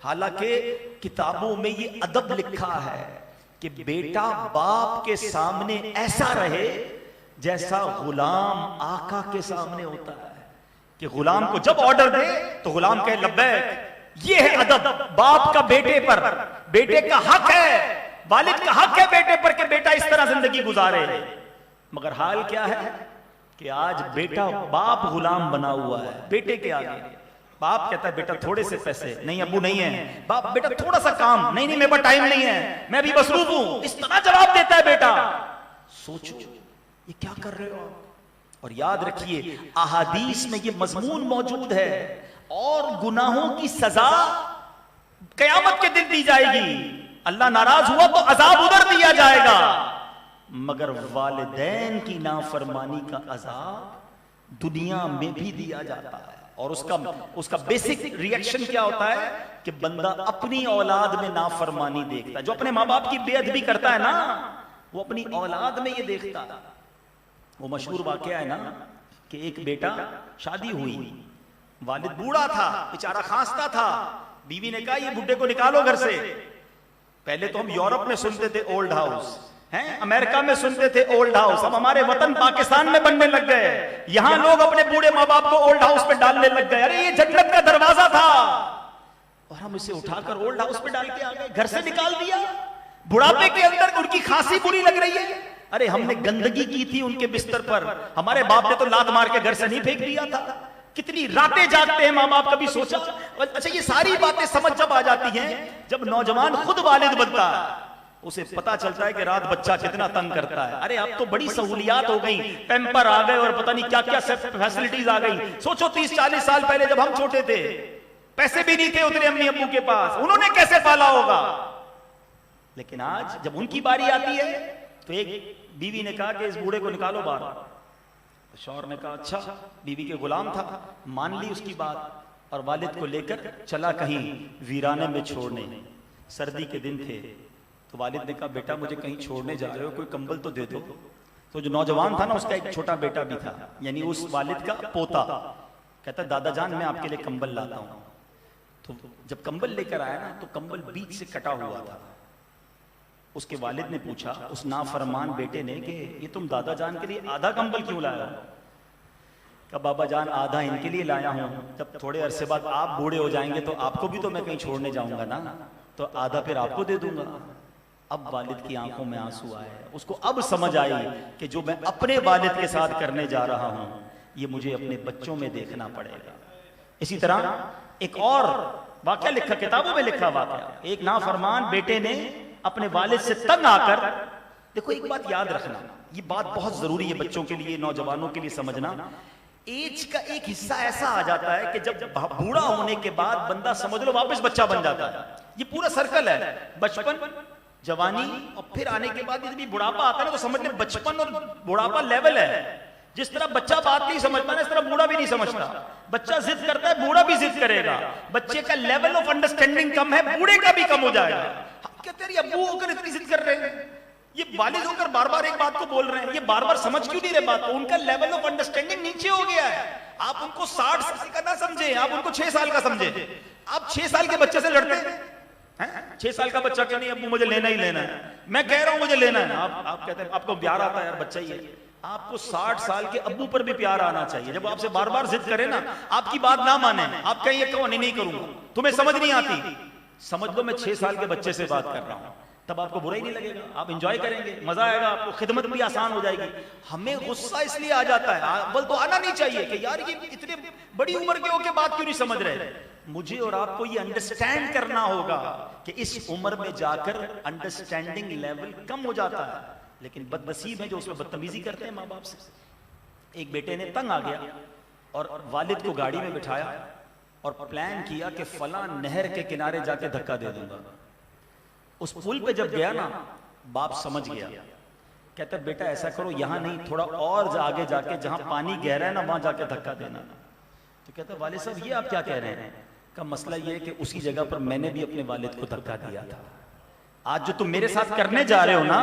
हालांकि किताबों में ये अदब लिखा है कि बेटा बाप के सामने ऐसा रहे जैसा गुलाम आका के सामने होता है, कि गुलाम को जब ऑर्डर दे तो गुलाम कहे लब्बैक। ये है अदब बाप का बेटे पर। बेटे का हक है, वालिद का हक है बेटे पर कि बेटा इस तरह जिंदगी गुजारे। मगर हाल क्या है कि आज बेटा बाप गुलाम बना हुआ है बेटे के आगे। बाप कहता है बेटा थोड़े से पैसे, नहीं अब्बू नहीं है। बाप बेटा थोड़ा सा काम, नहीं नहीं मेरे पास टाइम नहीं है, मैं अभी मसरूफ हूं। इस तरह जवाब देता है बेटा। सोचो ये क्या कर रहे हो आप। और याद रखिए अहादीस में ये मजमून मौजूद है, और गुनाहों की सजा कयामत के दिन दी जाएगी। अल्लाह नाराज हुआ तो अजाब उधर दिया जाएगा, मगर वालिदैन की नाफरमानी का अजाब दुनिया में भी दिया जाता है। और उसका बेसिक रिएक्शन क्या होता है कि बंदा अपनी औलाद में नाफरमानी देखता है। जो अपने माँ बाप की बेअदबी करता है ना, वो अपनी औलाद में ये देखता है। वो मशहूर वाकया है ना कि एक बेटा, शादी हुई, वालिद बूढ़ा था, बेचारा खांसता था। बीवी ने कहा ये बुड्ढे को निकालो घर से। पहले तो हम यूरोप में सुनते थे ओल्ड हाउस, हैं, अमेरिका में सुनते थे ओल्ड हाउस, अब हमारे वतन पाकिस्तान में बनने लग गए। यहां लोग अपने बूढ़े माँ बाप को ओल्ड हाउस में डालने लग गए। अरे ये जन्नत का दरवाजा था, और हम इसे उठाकर ओल्ड हाउस में डाल के आ गए, घर से निकाल दिया। बुढ़ापे के अंदर उनकी खांसी बुरी लग रही है। अरे हमने गंदगी की थी उनके बिस्तर पर, हमारे बाप ने तो लात मार के घर से नहीं फेंक दिया था। कितनी रातें जागते हैं माँ बाप, कभी सोचा? अच्छा ये सारी बातें समझ जब आ जाती हैं, जब नौजवान खुद वालिद बनता है, उसे पता चलता है कि रात बच्चा कितना तंग करता है। अरे अब तो बड़ी सहूलियात हो गई, पैम्पर आ गए और पता नहीं क्या क्या फैसिलिटीज आ गई। सोचो 30-40 साल पहले जब हम छोटे थे, पैसे भी नहीं थे उतने अम्मी अब्बू के पास, उन्होंने कैसे पाला होगा। लेकिन आज जब उनकी बारी आती है तो एक बीवी ने कहा कि इस बूढ़े को निकालो बाहर। शौहर ने कहा अच्छा, बीवी के गुलाम था, मान ली उसकी बात, और वालिद को लेकर चला कहीं वीराने में छोड़ने। सर्दी के दिन थे, तो वालिद ने कहा बेटा मुझे कहीं छोड़ने जा रहे हो, कोई कंबल तो दे दो। तो जो नौजवान था ना, उसका एक छोटा बेटा भी था, यानी उस वालिद का पोता, कहता दादा जान मैं आपके लिए कंबल लाता हूं। तो जब कंबल लेकर आया ना, तो कंबल बीच से कटा हुआ था। उसके वालिद ने पूछा उस नाफरमान बेटे ने कि ये तुम दादा जान के लिए आधा कंबल क्यों लाया? कहा बाबा जान आधा इनके लिए लाया हूं, जब थोड़े अरसे बाद आप बूढ़े हो जाएंगे तो आपको भी तो मैं कहीं छोड़ने जाऊंगा ना, तो आधा फिर आपको दे दूंगा। अब वालिद की आंखों में आंसू आए, उसको अब समझ आई कि जो मैं अपने वालिद के साथ करने जा रहा हूं, ये मुझे अपने बच्चों में देखना पड़ेगा। इसी तरह एक और वाकया लिखा, किताबों में लिखा वाकया, एक नाफरमान बेटे ने अपने वालिद से तंग आकर, देखो एक बात याद रखना, ये बात बहुत जरूरी है बच्चों के लिए, नौजवानों के लिए समझना। एज का एक हिस्सा ऐसा आ जाता है कि जब बूढ़ा होने के बाद बंदा समझ लो वापस बच्चा बन जाता है। ये पूरा सर्कल है, बचपन, जवानी, और फिर आने के बाद यदि बुढ़ापा आता है ना, तो समझ ले बचपन और बुढ़ापा लेवल है। जिस तरह बच्चा बात नहीं समझता ना, इस तरह बूढ़ा भी नहीं समझता। बच्चा जिद करता है, बूढ़ा भी जिद करेगा। बच्चे का लेवल ऑफ अंडरस्टैंडिंग कम है, बूढ़े का भी कम हो जाएगा। क्या तेरी अब्बू होकर इतनी जिद कर रहे हैं, ये वालिद होकर बार बार एक बात को बोल रहे हैं, ये बार बार समझ क्यों नहीं रहे बात को? उनका लेवल ऑफ अंडरस्टैंडिंग नीचे हो गया है। आप उनको 60 साल का ना समझे, आप उनको 6 साल का समझे। आप 6 साल के बच्चे से लड़ते हैं? 6 साल का बच्चा क्यों नहीं अब्बू मुझे लेना ही लेना है, मैं कह रहा हूं मुझे लेना है। आप कहते हैं आपको प्यार आता है, यार बच्चा ही है। आपको 60 साल के अब्बू पर भी प्यार आना चाहिए। जब आपसे बार बार जिद करे ना, आपकी बात ना माने, आप कहीं ये कहो नहीं करूंगा, तुम्हें समझ नहीं आती, समझ लो मैं 6 साल के बच्चे से बात कर रहा हूं। तब आपको बुरा ही नहीं लगेगा, आप एंजॉय करेंगे, मजा आएगा, आपको खिदमत भी आसान हो जाएगी। हमें गुस्सा इसलिए आ जाता है, अव्वल तो आना नहीं चाहिए कि यार ये इतने बड़ी उम्र के होके बात क्यों नहीं समझ रहे। मुझे और आपको ये अंडरस्टैंड करना होगा कि इस उम्र में जाकर अंडरस्टैंडिंग लेवल कम हो जाता है, लेकिन बदनसीब है जो उसमें बदतमीजी करते हैं माँ बाप से। एक बेटे ने तंग आ गया और वालिद को गाड़ी में बिठाया और प्लान किया कि फलां नहर के किनारे जाके धक्का दे दूंगा। उस पुल पे जब गया ना, बाप समझ गया, कहता बेटा ऐसा करो यहां नहीं, थोड़ा और आगे जाके जहां पानी गहरा है ना वहां जाके धक्का देना। तो कहता वालिद साहब ये आप क्या कह रहे हैं? का मसला ये है कि उसी जगह पर मैंने भी अपने वालिद को धक्का दिया था। आज जो तुम मेरे साथ करने जा रहे हो ना,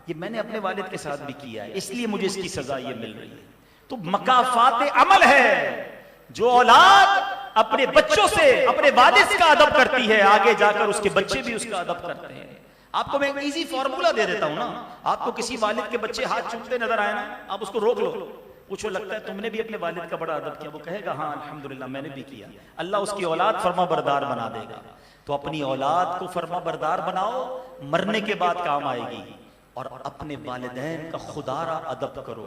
ये मैंने अपने वालिद के साथ भी किया है, इसलिए मुझे इसकी सजा ये मिल रही है। तो मकाफात अमल है, जो औलाद अपने बच्चों से अपने वालिद का अदब करती है, आगे जाकर उसके बच्चे भी उसका अदब करते हैं। आपको मैं एक इजी फॉर्मूला दे देता हूं ना, आपको किसी वालिद के बच्चे हाथ चूमते नजर आए ना, आप उसको रोक लो, पूछो लगता है तुमने भी अपने वालिद का बड़ा अदब किया? वो कहेगा हाँ अल्हम्दुलिल्लाह मैंने भी किया। अल्लाह उसकी औलाद फरमा बरदार बना देगा। तो अपनी औलाद को फरमा बरदार बनाओ, मरने के बाद काम आएगी। और अपने वालिदैन का खुदारा अदब करो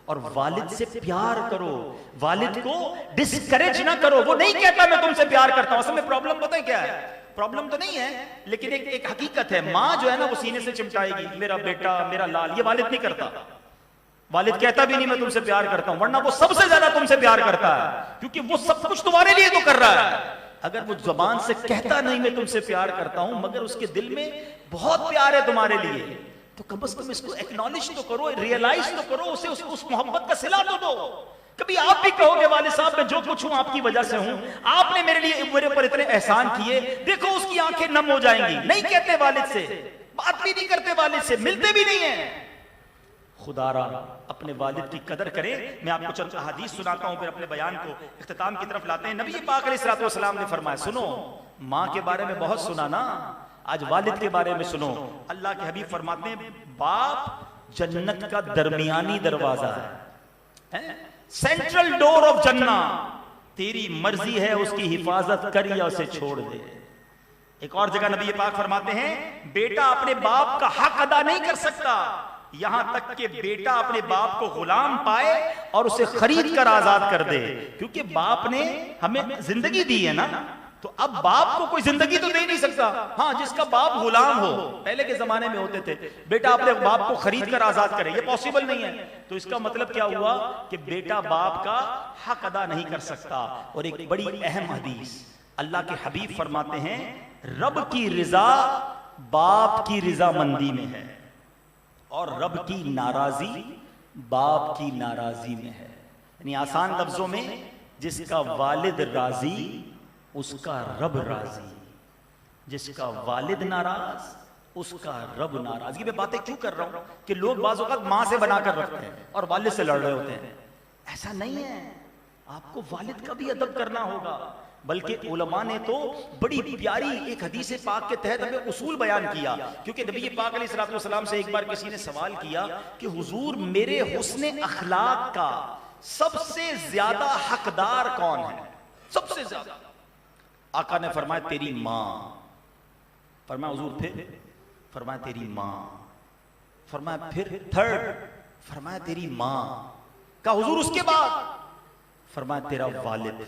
और वालिद से प्यार करो, वालिद को डिस्करेज ना करो। वो नहीं कहता मैं तुमसे प्यार करता हूं, असल में प्रॉब्लम पता है क्या है? प्रॉब्लम तो नहीं है, लेकिन एक हकीकत है, माँ जो है ना वो सीने से चिमटाएगी मेरा बेटा मेरा लाल, ये वालिद नहीं करता। वालिद कहता भी नहीं मैं तुमसे प्यार करता हूं, वरना वो सबसे ज्यादा तुमसे प्यार करता है, क्योंकि वो सब कुछ तुम्हारे लिए तो कर रहा है। अगर वो जुबान से कहता नहीं मैं तुमसे प्यार करता हूं, मगर उसके दिल में बहुत प्यार है तुम्हारे लिए, तो कम से कम इसको एक्नॉलेज तो करो, रियलाइज तो करो, उसे उस मोहब्बत का सिला तो दो। कभी आप भी कहोगे वालिद साहब मैं जो कुछ हूं आपकी वजह से हूं, आपने मेरे लिए मेरे ऊपर इतने एहसान किए, देखो उसकी आंखें नम हो जाएंगी। नहीं कहते वालिद से, बात भी नहीं करते वालिद से, मिलते भी नहीं है। खुदारा अपने वालिद की कदर करें। मैं आपको चंद हदीस सुनाता हूं, फिर अपने बयान को इख्तिताम की तरफ लाते हैं। नबी पाक अलैहिस्सलातु वस्सलाम ने फरमाया, सुनो माँ के बारे में बहुत सुना ना, आज वालिद के बारे में सुनो। अल्लाह के हबीब फरमाते हैं बाप जन्नत का दरमियानी दरवाजा है, सेंट्रल डोर ऑफ जन्ना, तेरी मर्जी है उसकी हिफाजत कर या उसे छोड़ दे। एक और जगह नबी पाक फरमाते हैं बेटा अपने बाप का हक अदा नहीं कर सकता यहां तक कि बेटा अपने बाप को गुलाम पाए और उसे खरीद कर आजाद कर दे, क्योंकि बाप ने हमें जिंदगी दी है ना, तो अब बाप को कोई जिंदगी तो दे नहीं सकता। हाँ, जिसका बाप गुलाम हो, पहले के जमाने में होते थे, बेटा अपने बाप को खरीद कर आजाद करे, ये पॉसिबल नहीं है। तो इसका मतलब क्या हुआ कि बेटा बाप का हक अदा नहीं कर सकता। और एक बड़ी अहम हदीस, अल्लाह के हबीब फरमाते हैं रब की रिजा बाप की रिजामंदी में है और रब की नाराजी बाप की नाराजी में है। यानी आसान लफ्जों में, जिसका वालिद राजी उसका रब राजी, जिसका वालिद नाराज उसका रब नाराज। ये मैं बातें क्यों कर रहा हूं कि लोग बाज़ औक़ात मां से बनाकर रखते हैं और वालिद से लड़ रहे होते हैं। ऐसा नहीं है, आपको वालिद का भी अदब करना होगा। बल्कि उलमा ने तो बड़ी प्यारी एक हदीस पाक के तहत हमें उसूल बयान किया, क्योंकि नबी पाक अलैहिस्सलाम से एक बार किसी ने सवाल किया कि हुजूर मेरे हुस्ने अखलाक का सबसे ज्यादा हकदार कौन है? सबसे ज्यादा आका ने फरमाया तेरी मां। फरमाया हुजूर फिर? फरमाया तेरी मां। फरमाया फिर थर्ड? फरमाया तेरी मां। का हुजूर उसके बाद? फरमाया तेरा वालिद।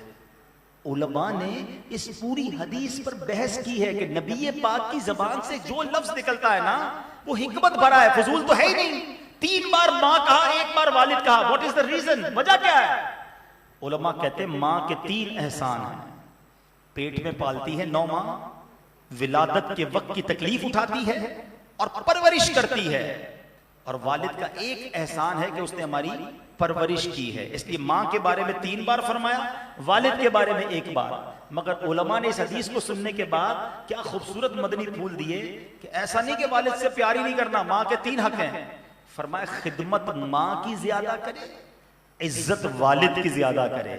उलमा ने इस पूरी हदीस पर बहस की है कि नबी पाक की जबान से जो लफ्ज निकलता है ना वो हिकमत भरा है, फजूल तो है ही नहीं। 3 बार मां कहा, 1 बार वालिद कहा, व्हाट इज द रीजन? वजह क्या है? उलमा कहते हैं मां के 3 एहसान हैं। पेट में पालती है 9 माह, विलादत के वक्त की तकलीफ उठाती है और परवरिश करती है, और वालिद का एक एहसान है कि उसने हमारी परवरिश की है। इसलिए मां के बारे में 3 बार फरमाया, वालिद के बारे में 1 बार। मगर उलमा ने इस हदीस को सुनने के बाद क्या खूबसूरत मदनी फूल दिए कि ऐसा नहीं कि वालिद से प्यार ही नहीं करना, मां के 3 हक हैं। फरमाया खिदमत मां की ज्यादा करे, इज्जत वालिद की ज्यादा करे,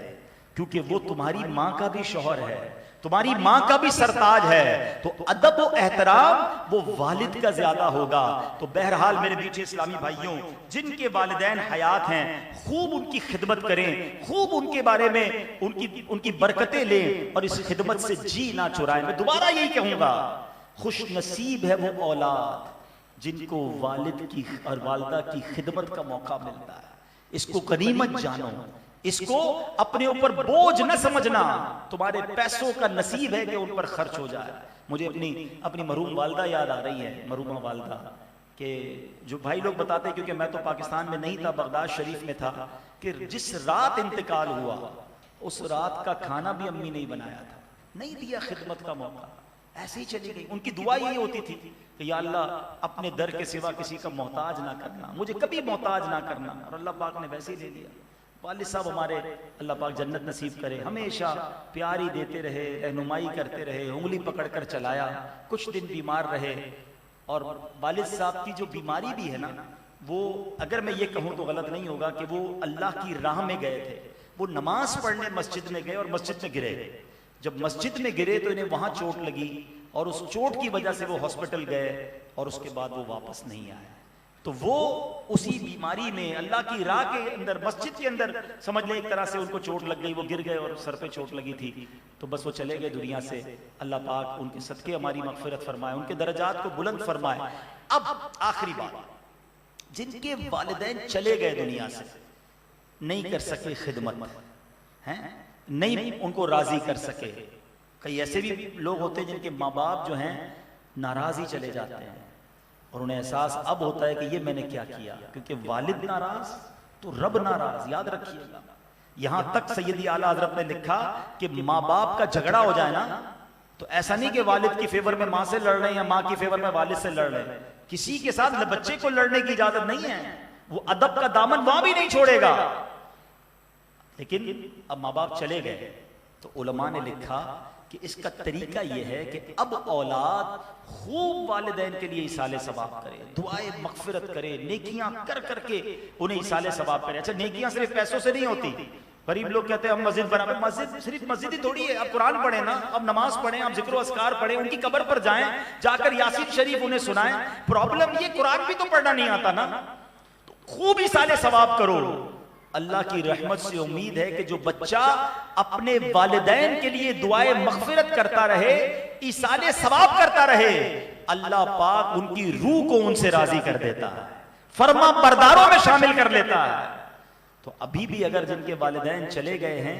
क्योंकि वो तुम्हारी मां का भी शौहर है, तुम्हारी मां का भी सरताज है। तो अदब और एहतराम वो वालिद का ज्यादा होगा। तो बहरहाल मेरे मीठे इस्लामी भाइयों, जिनके वालिदैन हयात हैं खूब उनकी खिदमत करें, खूब उनके बारे में उनकी बरकतें लें और इस खिदमत से जी ना चुराएं। मैं दोबारा यही कहूंगा, खुश नसीब है वो औलाद जिनको वालिद की और वालिदा की खिदमत का मौका मिलता है। इसको गनीमत जानो, इसको अपने ऊपर बोझ न समझना। तुम्हारे पैसों का नसीब है कि उन पर खर्च हो जाए। मुझे अपनी मरहूम वालिदा याद आ रही है, मरहूमा वालिदा के जो भाई लोग बताते हैं, क्योंकि मैं तो पाकिस्तान में नहीं था, बगदाद शरीफ में था, कि जिस रात इंतकाल हुआ उस रात का खाना भी अम्मी नहीं बनाया था, नहीं दिया खिदमत का मौका, ऐसे ही चली गई। उनकी दुआ ये होती थी कि या अल्लाह अपने दर के सिवा किसी का मोहताज ना करना, मुझे कभी मोहताज ना करना, और अल्लाह पाक ने वैसे ही दे दिया। वालिद साहब हमारे अल्लाह पाक जन्नत नसीब करे, हमेशा प्यारी देते रहे, रहनुमाई करते रहे, उंगली पकड़ कर चलाया। कुछ दिन बीमार रहे, और वालिद साहब की जो बीमारी भी है ना, वो अगर मैं ये कहूँ तो गलत नहीं होगा कि वो अल्लाह की राह में गए थे। वो नमाज पढ़ने मस्जिद में गए और मस्जिद में गिरे। जब मस्जिद में गिरे तो इन्हें वहां चोट लगी, और उस चोट की वजह से वो हॉस्पिटल गए, और उसके बाद वो वापस नहीं आए। तो वो उसी बीमारी में अल्लाह की राह के अंदर, मस्जिद के अंदर, समझ ले एक तरह से उनको चोट लग गई, वो गिर गए और सर पे चोट लगी थी, तो बस वो चले गए दुनिया से। अल्लाह पाक उनके सदके हमारी मगफिरत फरमाए, उनके दर्जात को बुलंद फरमाए। अब आखिरी बात, जिनके वालिदैन चले गए दुनिया से, नहीं कर सके खिदमत हैं, नहीं उनको राजी कर सके। कई ऐसे भी लोग होते हैं जिनके माँ बाप जो हैं नाराज ही चले जाते हैं, और उन्हें एहसास अब होता है कि ये मैंने क्या किया, क्योंकि वालिद नाराज तो रब नाराज। याद रखिएगा, यहां तक सैयदी आला हजरत ने लिखा कि माँ बाप का झगड़ा हो जाए ना, तो ऐसा नहीं कि वालिद की फेवर में माँ से लड़ रहे हैं या माँ की फेवर में वालिद से लड़ रहे हैं। किसी के साथ बच्चे को लड़ने की इजाजत नहीं है, वो अदब का दामन वहां भी नहीं छोड़ेगा। लेकिन अब माँ बाप चले गए, तो उलमा ने लिखा कि इसका तरीका यह है कि अब औलाद खूब वालिदैन के लिए इसाले सवाब करे, दुआए मगफिरत करे, नेकियां कर करके उन्हें इसाले सवाब करे। अच्छा, नेकियां सिर्फ पैसों से नहीं होती। गरीब लोग कहते हैं हम मस्जिद बनावे, मस्जिद सिर्फ मस्जिद ही थोड़ी है। आप कुरान पढ़े ना, अब नमाज पढ़े, आप जिक्र अस्कार पढ़े, उनकी कब्र पर जाएं, जाकर यासीन शरीफ उन्हें सुनाएं। प्रॉब्लम ये कुरान भी तो पढ़ना नहीं आता ना, तो खूब इसाले सवाब करो। अल्लाह की रहमत से उम्मीद है कि जो बच्चा अपने वालिदैन के लिए दुआए मगफिरत करता रहे, इसाले सवाब करता रहे, अल्लाह पाक उनकी रूह को उनसे राजी कर देता है, फरमा बरदारों में शामिल कर लेता है। तो अभी भी अगर जिनके वालिदैन चले गए हैं,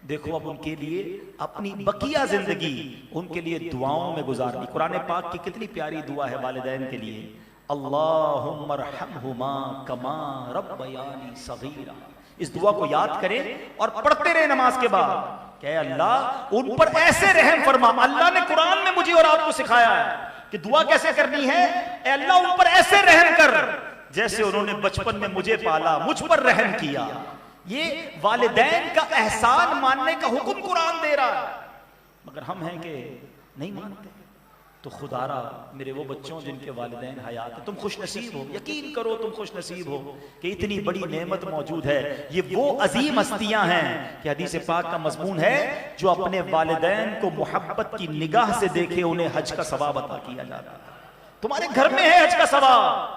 देखो अब उनके लिए अपनी बकिया जिंदगी उनके लिए दुआओं में गुजारनी। कुरान पाक की कितनी प्यारी दुआ है वालिदैन के लिए, अल्लाहुम्मा रहमहुमा कमा रब्बयानी सगीरा। इस दुआ को याद करें और पढ़ते रहे नमाज के बाद, क्या अल्लाह उन पर ऐसे रहम फरमा। अल्लाह ने कुरान में मुझे और आपको सिखाया है कि दुआ कैसे करनी है। ए अल्लाह उन पर ऐसे रहम कर जैसे उन्होंने बचपन में मुझे पाला, मुझ पर रहम किया। ये वालिदैन का एहसान मानने का हुक्म कुरान दे रहा है, मगर हम हैं कि नहीं मानते। तो खुदारा मेरे वो बच्चों जिनके वालिदैन हयात है, तुम खुश नसीब हो, यकीन करो तुम खुश नसीब हो कि इतनी बड़ी नेमत मौजूद है। ये वो अजीम हस्तियां हैं कि हदीस पाक का मजमून है, जो अपने वालिदैन को मोहब्बत की निगाह से देखे उन्हें हज का सवाब अता किया जाता है। तुम्हारे घर में है हज का सवाब,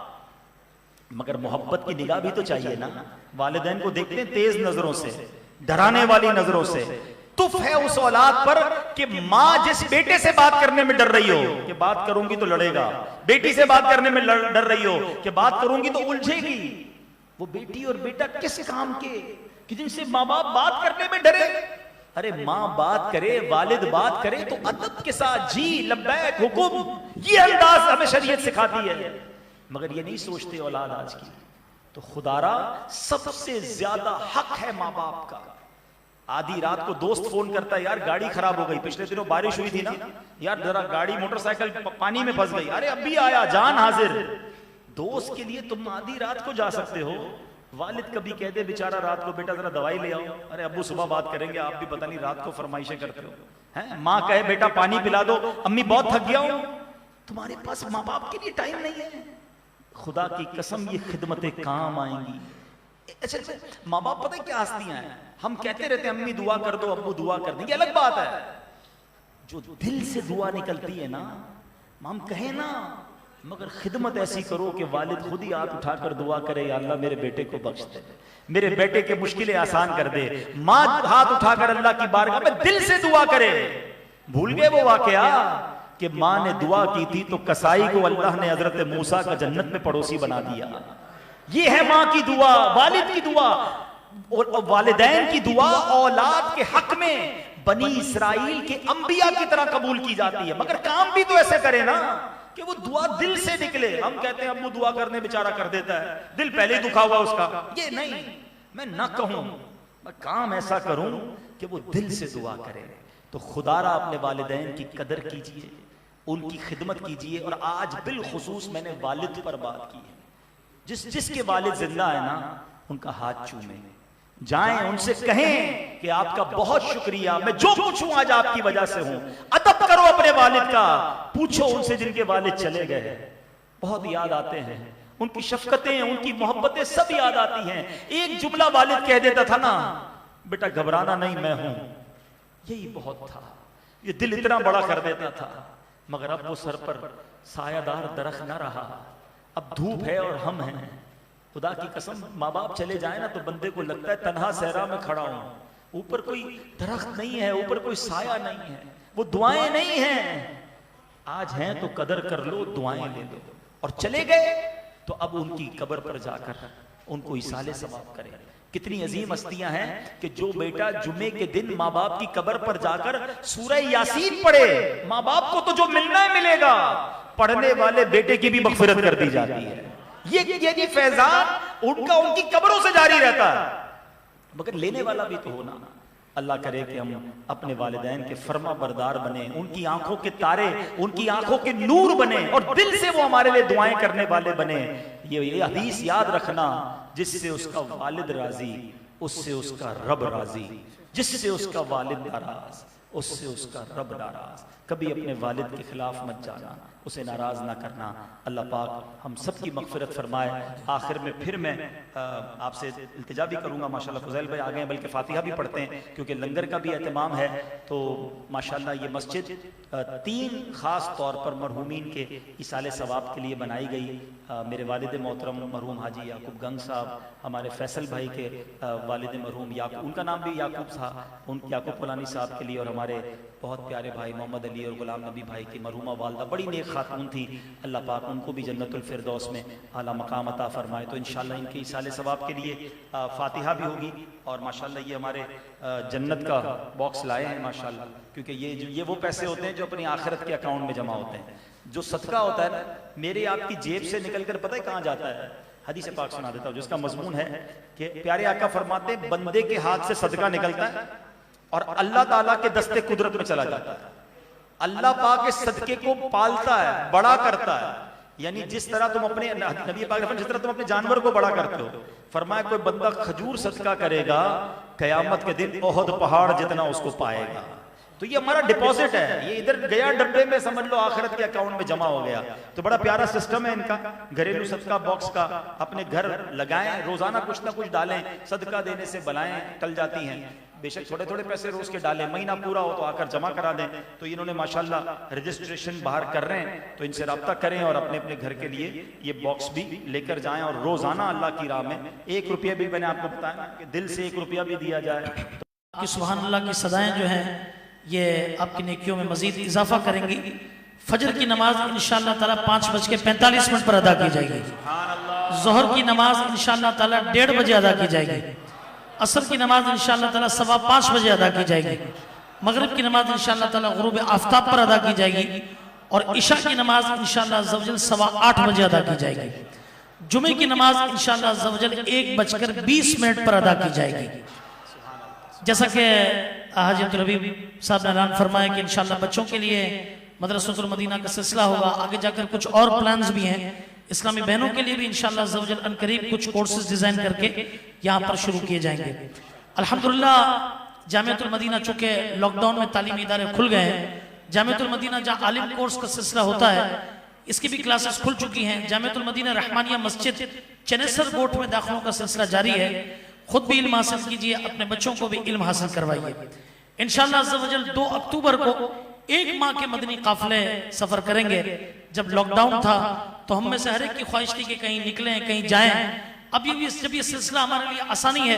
मगर मोहब्बत की निगाह भी तो चाहिए ना। वालिदैन को देखते हैं तेज नजरों से, डराने वाली नजरों से। तुफ है उस औलाद पर कि माँ जिस बेटे से बात करने में डर रही हो कि बात करूंगी तो लड़ेगा, बेटी से बात करने में डर रही हो कि बात करूंगी तो उलझेगी। वो बेटी और बेटा किस काम के कि जिनसे माँ बाप बात करने में डरे। अरे माँ बात करे, वालिद बात करे तो अदब के साथ जी लब्बैक हुकुम, ये अंदाज हमें शरीयत सिखाती है। मगर ये नहीं सोचते औलाद आज की। तो खुदारा सबसे ज्यादा हक है माँ बाप का। आधी रात को दोस्त फोन करता है, यार गाड़ी खराब हो गई, पिछले दिनों बारिश हुई थी ना यार, जरा गाड़ी मोटरसाइकिल पानी में फंस गई, अरे अभी आया, जान हाजिर। दोस्त के लिए तुम आधी रात को जा सकते हो। वालिद कभी कह दे बेचारा रात को, बेटा जरा दवाई ले आओ, अरे अब्बू सुबह बात करेंगे, आप भी पता नहीं रात को फरमाइशें करते हो हैं। माँ कहे बेटा पानी पिला दो, अम्मी बहुत थक गया हूं। तुम्हारे पास माँ बाप के लिए टाइम नहीं है। खुदा की कसम ये खिदमतें काम आएंगी। अच्छा, माँ बाप पता है क्या हस्तियां हैं। हम कहते रहते हैं अम्मी दुआ कर दो, अब्बू दुआ कर देंगे, अलग बात है। जो दिल से दुआ निकलती है ना, हम कहें ना, मगर खिदमत ऐसी करो कि वालिद खुद ही हाथ उठाकर दुआ करे, या अल्लाह मेरे बेटे को बख्श दे, मेरे बेटे के मुश्किलें आसान कर दे। माँ हाथ उठाकर अल्लाह की बारगाह में दिल से दुआ करे। भूल गए वो वाकया कि माँ ने दुआ की थी तो कसाई को अल्लाह ने हजरत मूसा का जन्नत में पड़ोसी बना दिया। ये है माँ की दुआ, वालिद की दुआ और वालिदैन की दुआ औलाद के हक में बनी इसराइल के अंबिया की तरह कबूल की जाती है। मगर काम भी तो ऐसे करे ना कि वो दुआ दिल से निकले। हम कहते हैं अम्मू दुआ करने बेचारा कर देता है, दिल पहले ही दुखा हुआ उसका। ये नहीं, मैं ना कहूं, मैं काम ऐसा करूं कि वो दिल से दुआ करे। तो खुदारा अपने वालिदैन की कदर कीजिए, उनकी खिदमत कीजिए। और आज बिलखुसूस मैंने वालिद पर बात की है। जिसके वालिद जिंदा है ना, उनका हाथ चूमे, जाएं उनसे कहें कि आपका बहुत शुक्रिया, मैं जो कुछ हूं आज आपकी वजह से हूं। अदब करो अपने वालिद का, पूछो उनसे जिनके वालिद चले गए, बहुत याद आते हैं, उनकी शफकतें, उनकी मोहब्बतें सब याद आती हैं। एक जुमला वालिद कह देता था ना, बेटा घबराना नहीं, मैं हूं, यही बहुत था। ये दिल इतना बड़ा कर देता था। मगर अब वो सर पर सायादार दरख्त ना रहा, अब धूप है और हम हैं। खुदा की कसम, माँ बाप चले जाए ना तो बंदे को लगता है तन्हा सहरा में खड़ा हूं, ऊपर कोई दरख्त नहीं है, ऊपर कोई साया नहीं है, वो दुआएं नहीं हैं। आज हैं तो कदर कर लो, दुआएं ले लो। और चले गए तो अब उनकी कब्र पर जाकर उनको इसाले सवाब करें। कितनी अजीम हस्तियां हैं कि जो बेटा जुमे के दिन माँ बाप की कब्र पर जाकर सूरह यासीन पढ़े, माँ बाप को तो जो मिलना है मिलेगा, पढ़ने वाले बेटे की भी मगफिरत कर दी जाती है। ये फैजान उनका उनकी कब्रों से जारी रहता है। मगर लेने वाला भी तो होना। अल्लाह करे कि हम अपने वालिदैन के फर्मा बरदार बने, उनकी आंखों के तारे, उनकी आंखों के नूर बने और दिल से वो हमारे लिए दुआएं करने वाले बने। ये हदीस याद रखना, जिससे उसका वालिद राजी उससे उसका रब राजी, जिससे उसका वालिद नाराज उससे उसका रब नाराज। कभी अपने वालिद के खिलाफ मत जाना, उसे नाराज ना करना। अल्लाह पाक हम सब की मगफिरत फरमाए। आखिर में फिर मैं आपसे इल्तिजा भी करूंगा, माशाल्लाह फुज़ैल भाई आ गए हैं, बल्कि फातिहा भी पढ़ते हैं क्योंकि लंगर का भी एहतमाम है। तो माशाल्लाह ये मस्जिद 3 खास तौर पर मरहूमीन के इसाले सवाब के लिए बनाई गई। मेरे वालिद मोहतरम मरहूम हाजी याकूब गंग साहब, हमारे फैसल भाई के वालिद मरहूम याकूब, उनका नाम भी याकूब था, उन याकूब पुलानी साहब के लिए, और हमारे बहुत प्यारे भाई मोहम्मद अली और गुलाम नबी भाई की मरहूमा वालदा बड़ी नेक खातून थी। अल्लाह पाक उनको भी जन्नतुल फिरदौस में आला मकाम अता फरमाए। तो इंशाल्लाह इनके इसाले सवाब के लिए फातिहा भी होगी। और माशाल्लाह ये हमारे जन्नत का बॉक्स लाए हैं माशाल्लाह, क्योंकि ये वो पैसे होते हैं जो अपनी आखिरत के अकाउंट में जमा होते हैं। जो सदका होता है ना, मेरे आपकी जेब से निकल कर पता है कहाँ जाता है? हदीस पाक सुना देता हूँ जिसका मजमून है कि प्यारे आका फरमाते हैं, बंदे के हाथ से सदका निकलता है और अल्लाह ताला के दस्ते कुदरत में चला जाता है। अल्लाह पाक इस सदके को पालता है, बड़ा करता है। यानी जिस तरह तुम अपने नबी पाक जिस तरह तुम अपने जानवर को बड़ा करते हो, फरमाया कोई बंदा खजूर सदका करेगा, कयामत के दिन ओहद पहाड़ जितना उसको पाएगा। तो ये हमारा डिपॉजिट है, ये इधर गया डब्बे में, समझ लो आखिरत के अकाउंट में जमा हो गया। तो बड़ा प्यारा सिस्टम है इनका, घरेलू सदका बॉक्स का। अपने घर लगाएं, रोजाना कुछ ना कुछ डालें, सदका देने से बलाएं टल जाती हैं। बेशक थोड़े थोड़े पैसे रोज के डालें, महीना पूरा हो तो आकर जमा करा दें। तो इन्होंने माशाल्लाह रजिस्ट्रेशन बाहर कर रहे हैं, तो इनसे रब्ता करें और अपने अपने घर के लिए ये बॉक्स भी लेकर जाएं। और रोजाना अल्लाह की राह में 1 रुपया भी, मैंने आपको बताया कि दिल से 1 रुपया भी दिया जाए तो सुभान अल्लाह की सदाएं जो हैं ये आपकी नेकियों में मजीद इजाफा करेंगी। फजर की नमाज इंशाअल्लाह ताला 5:45 पर अदा की जाएगी। जोहर की नमाज इंशाअल्लाह ताला 1:30 बजे अदा की जाएगी। असर की नमाज इंशाअल्लाह ताला 5:15 बजे अदा की जाएगी। मगरिब की नमाज इंशाअल्लाह ताला गुरूब आफ्ताब पर अदा की जाएगी। और इशा की नमाज इंशाअल्लाह अज़्ज़वजल 8:15 बजे अदा की जाएगी। जुमे की नमाज इंशाअल्लाह अज़्ज़वजल 1:20 पर अदा की जाएगी। जैसा कि हाजी अब्दुल हबीब साहब ने ऐलान फरमाया कि इंशाअल्लाह बच्चों के लिए मदरसतुल मदीना का सिलसिला होगा। आगे जाकर कुछ और प्लान्स भी हैं। इस्लामी बहनों के लिए भी इंशाअल्लाह अज़्ज़वजल अनकरीब कुछ कोर्सेज डिजाइन करके यहाँ पर शुरू किए जाएंगे। अल्हम्दुलिल्लाह जामिअतुल मदीना चूंकि लॉकडाउन में तालीमी इदारे खुल गए हैं, जामिअतुल मदीना जहाँ आलिम कोर्स का सिलसिला होता है इसकी भी क्लासेस खुल चुकी हैं। जामिअतुल मदीना रहमानिया मस्जिद चनेसर गोठ में दाखिलों का सिलसिला जारी है। खुद भी इल्म हासिल कीजिए, अपने बच्चों को भी इल्म हासिल करवाइए। इंशाअल्लाह अज़्ज़वजल 2 अक्टूबर को 1 माह के मदनी काफिले सफर करेंगे। जब लॉकडाउन था तो हम में से हर एक की ख्वाहिश थी कि कहीं निकलें, कहीं जाएं। अब जब ये सिलसिला हमारे लिए आसानी है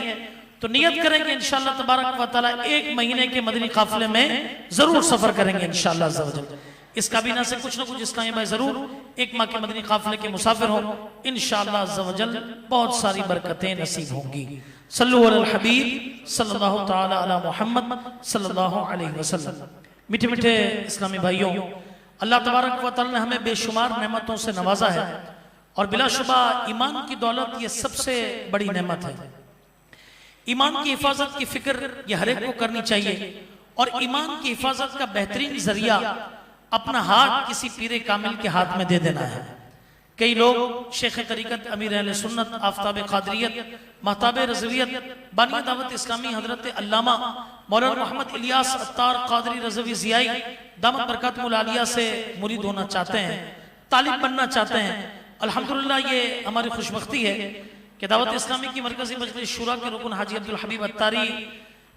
तो नियत करेंगे इंशाअल्लाह तबारक व तआला 1 महीने के मदनी काफिले में जरूर सफर करेंगे इंशाअल्लाह अज़्ज़वजल। इस काबीना से कुछ ना कुछ इस्लामी भाई जरूर एक माह के मदनी काफिले के मुसाफिर हो, इंशाअल्लाह अज़्ज़ा वजल बहुत सारी बरकतें नसीब होंगी। सल्लु अलल हबीब सल्लल्लाहु तआला अला मुहम्मद सल्लल्लाहु अलैहि वसल्लम। मीठे मीठे इस्लामी भाइयों, अल्लाह तबारक व तआला ने हमें बेशुमार नेमतों से नवाजा है और बिलाशुबा ईमान की दौलत ये सबसे बड़ी नेमत है। ईमान की हिफाजत की फिक्र ये हर एक को करनी चाहिए और ईमान की हिफाजत का बेहतरीन जरिया अपना हाथ किसी पीरे कामिल के हाथ में दे देना है। कई लोग शेख तरीकत अमीर अहले सुन्नत आफ्ताब कादरियत महताब रज़वियत बानी दावत इस्लामी हजरत अल्लामा मौलाना मोहम्मद इलियास अत्तार कादरी रज़वी ज़ियाई दामत बरकातुहुल आलिया से मुरीद होना चाहते हैं, तालिब बनना चाहते हैं। अल्हम्दुलिल्लाह ये हमारी खुशबख्ती है कि दावत इस्लामी की मरकजी मजलिस शुरा के रुकन हाजी अब्दुल हबीब अत्तारी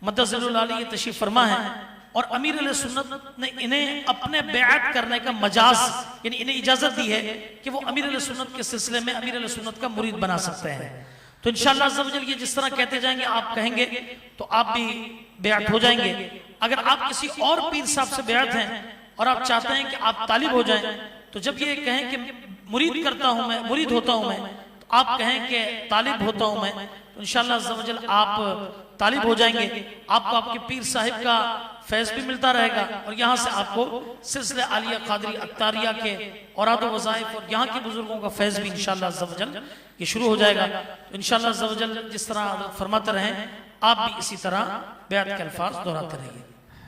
मद्दज़िलुल आली ये तशरीफ फरमा है और अमीर अहले सुन्नत ने इन्हें अपने बैअत करने का मजाज यानी इन्हें इजाजत दी है कि वो अमीर अहले सुन्नत के सिलसिले में अमीर अहले सुन्नत का मुरीद बना सकते हैं। तो इंशाअल्लाह अज़्ज़ा वजल ये जिस तरह कहते जाएंगे आप कहेंगे तो आप भी बैअत हो जाएंगे। अगर आप किसी और पीर साहब से बैअत हैं और आप चाहते हैं कि आप तालिब हो जाएं, तो जब ये कहें कि मुरीद करता हूं मैं, मुरीद होता हूं मैं, तो आप कहें कि तालिब होता हूं मैं, तो इंशाअल्लाह अज़्ज़ा वजल आप तालिब हो जाएंगे। आपको आपके पीर साहिब का फैज़ भी मिलता रहेगा और यहाँ से आपको सिलसिले आलिया कादरी अत्तारिया के औराद व वज़ाइफ और यहाँ के बुजुर्गों का फैज़ भी इंशाअल्लाह अज़्ज़ा वजल ये शुरू हो जाएगा। तो इंशाअल्लाह अज़्ज़ा वजल जिस तरह फरमाते रहें आप भी इसी तरह बैअत के अल्फाज दोहराते रहिए।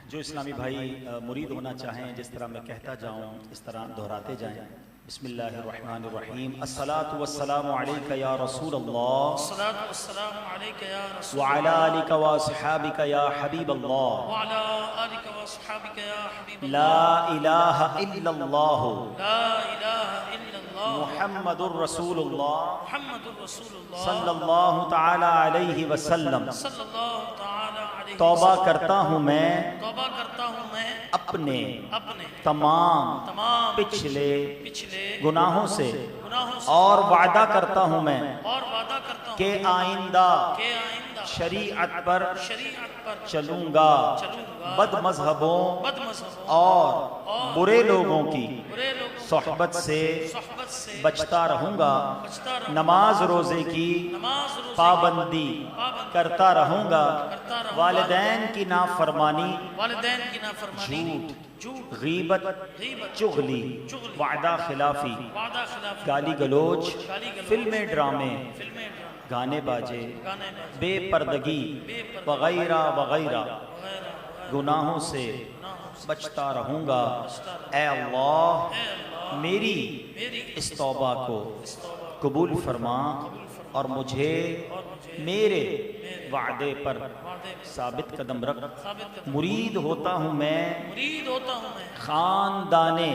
जो इस्लामी भाई मुरीद होना चाहें, जिस तरह मैं कहता जाऊँ इस तरह दोहराते जाएं। बिस्मिल्लाहिर्रहमानिर्रहीम। अस्सलातु वस्सलामु अलैका या रसूलल्लाह अस्सलातु वस्सलामु अलैका या रसूल व अला आलिका व अस्हाबिका या हबीबल्लाह व अला आलिका व अस्हाबिका या हबीबल्लाह ला इलाहा इल्लल्लाह ला इलाहा इल्लल्लाह मुहम्मदुर रसूलुल्लाह मुहम्मदुर रसूलुल्लाह सल्लल्लाहु तआला अलैहि वसल्लम। सल्लल्लाहु तआला अलैहि तौबा करता हूँ मैं तौबा करता हूँ मैं अपने अपने तमाम पिछले गुनाहों से गुनाहों से और वादा करता हूँ मैं और वादा करता हूँ कि आइंदा कि आइंदा शरीयत पर शरीयत पर चलूंगा, बद मजहबों और बुरे लोगों की सोहबत से बचता रहूंगा, नमाज रोजे की पाबंदी करता रहूंगा, वालिदैन की नाफरमानी, झूठ, गीबत, चुगली, वादा खिलाफी, गाली गलोच, फिल्में ड्रामे, गाने बाजे, बेपर्दगी वगैरह वगैरह गुनाहों से बचता रहूंगा। ऐ अल्लाह मेरी इस तौबा को कबूल फरमा और मुझे मेरे वादे पर साबित कदम रख। मुरीद होता हूँ मैं खानदाने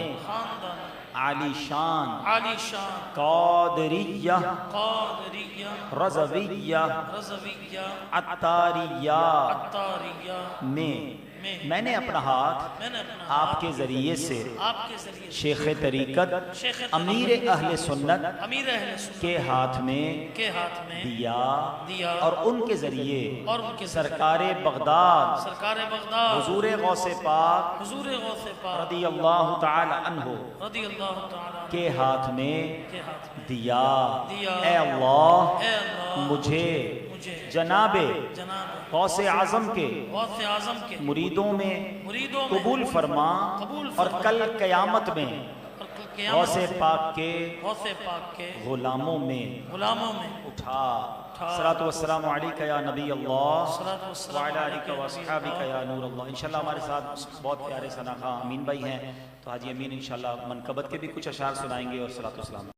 आलीशान कादरिया रज़विया अत्तारिया में मैंने अपना हाथ आपके जरिए से शेख तरीकत अमीर अहले सुन्नत के हाथ में दिया और उनके जरिए सरकारे बगदाद हुजूर गौसे पाक रदियल्लाहु तआला अन्हु के हाथ में दिया। ऐ अल्लाह मुझे जनाबे गौसे आजम के मुरीदों में कबूल फरमा और कल क़यामत में गौसे पाक के गुलामों में उठा। सलातो वस्सलामु अलैका या नबी अल्लाह व अला आलिका व अस्हाबिका या नूर अल्लाह। इंशाल्लाह हमारे साथ बहुत प्यारे सनाखा अमीन भाई हैं, तो हाजी अमीन इंशाल्लाह मनकबत के भी कुछ अशार सुनाएंगे और सलातो सलाम।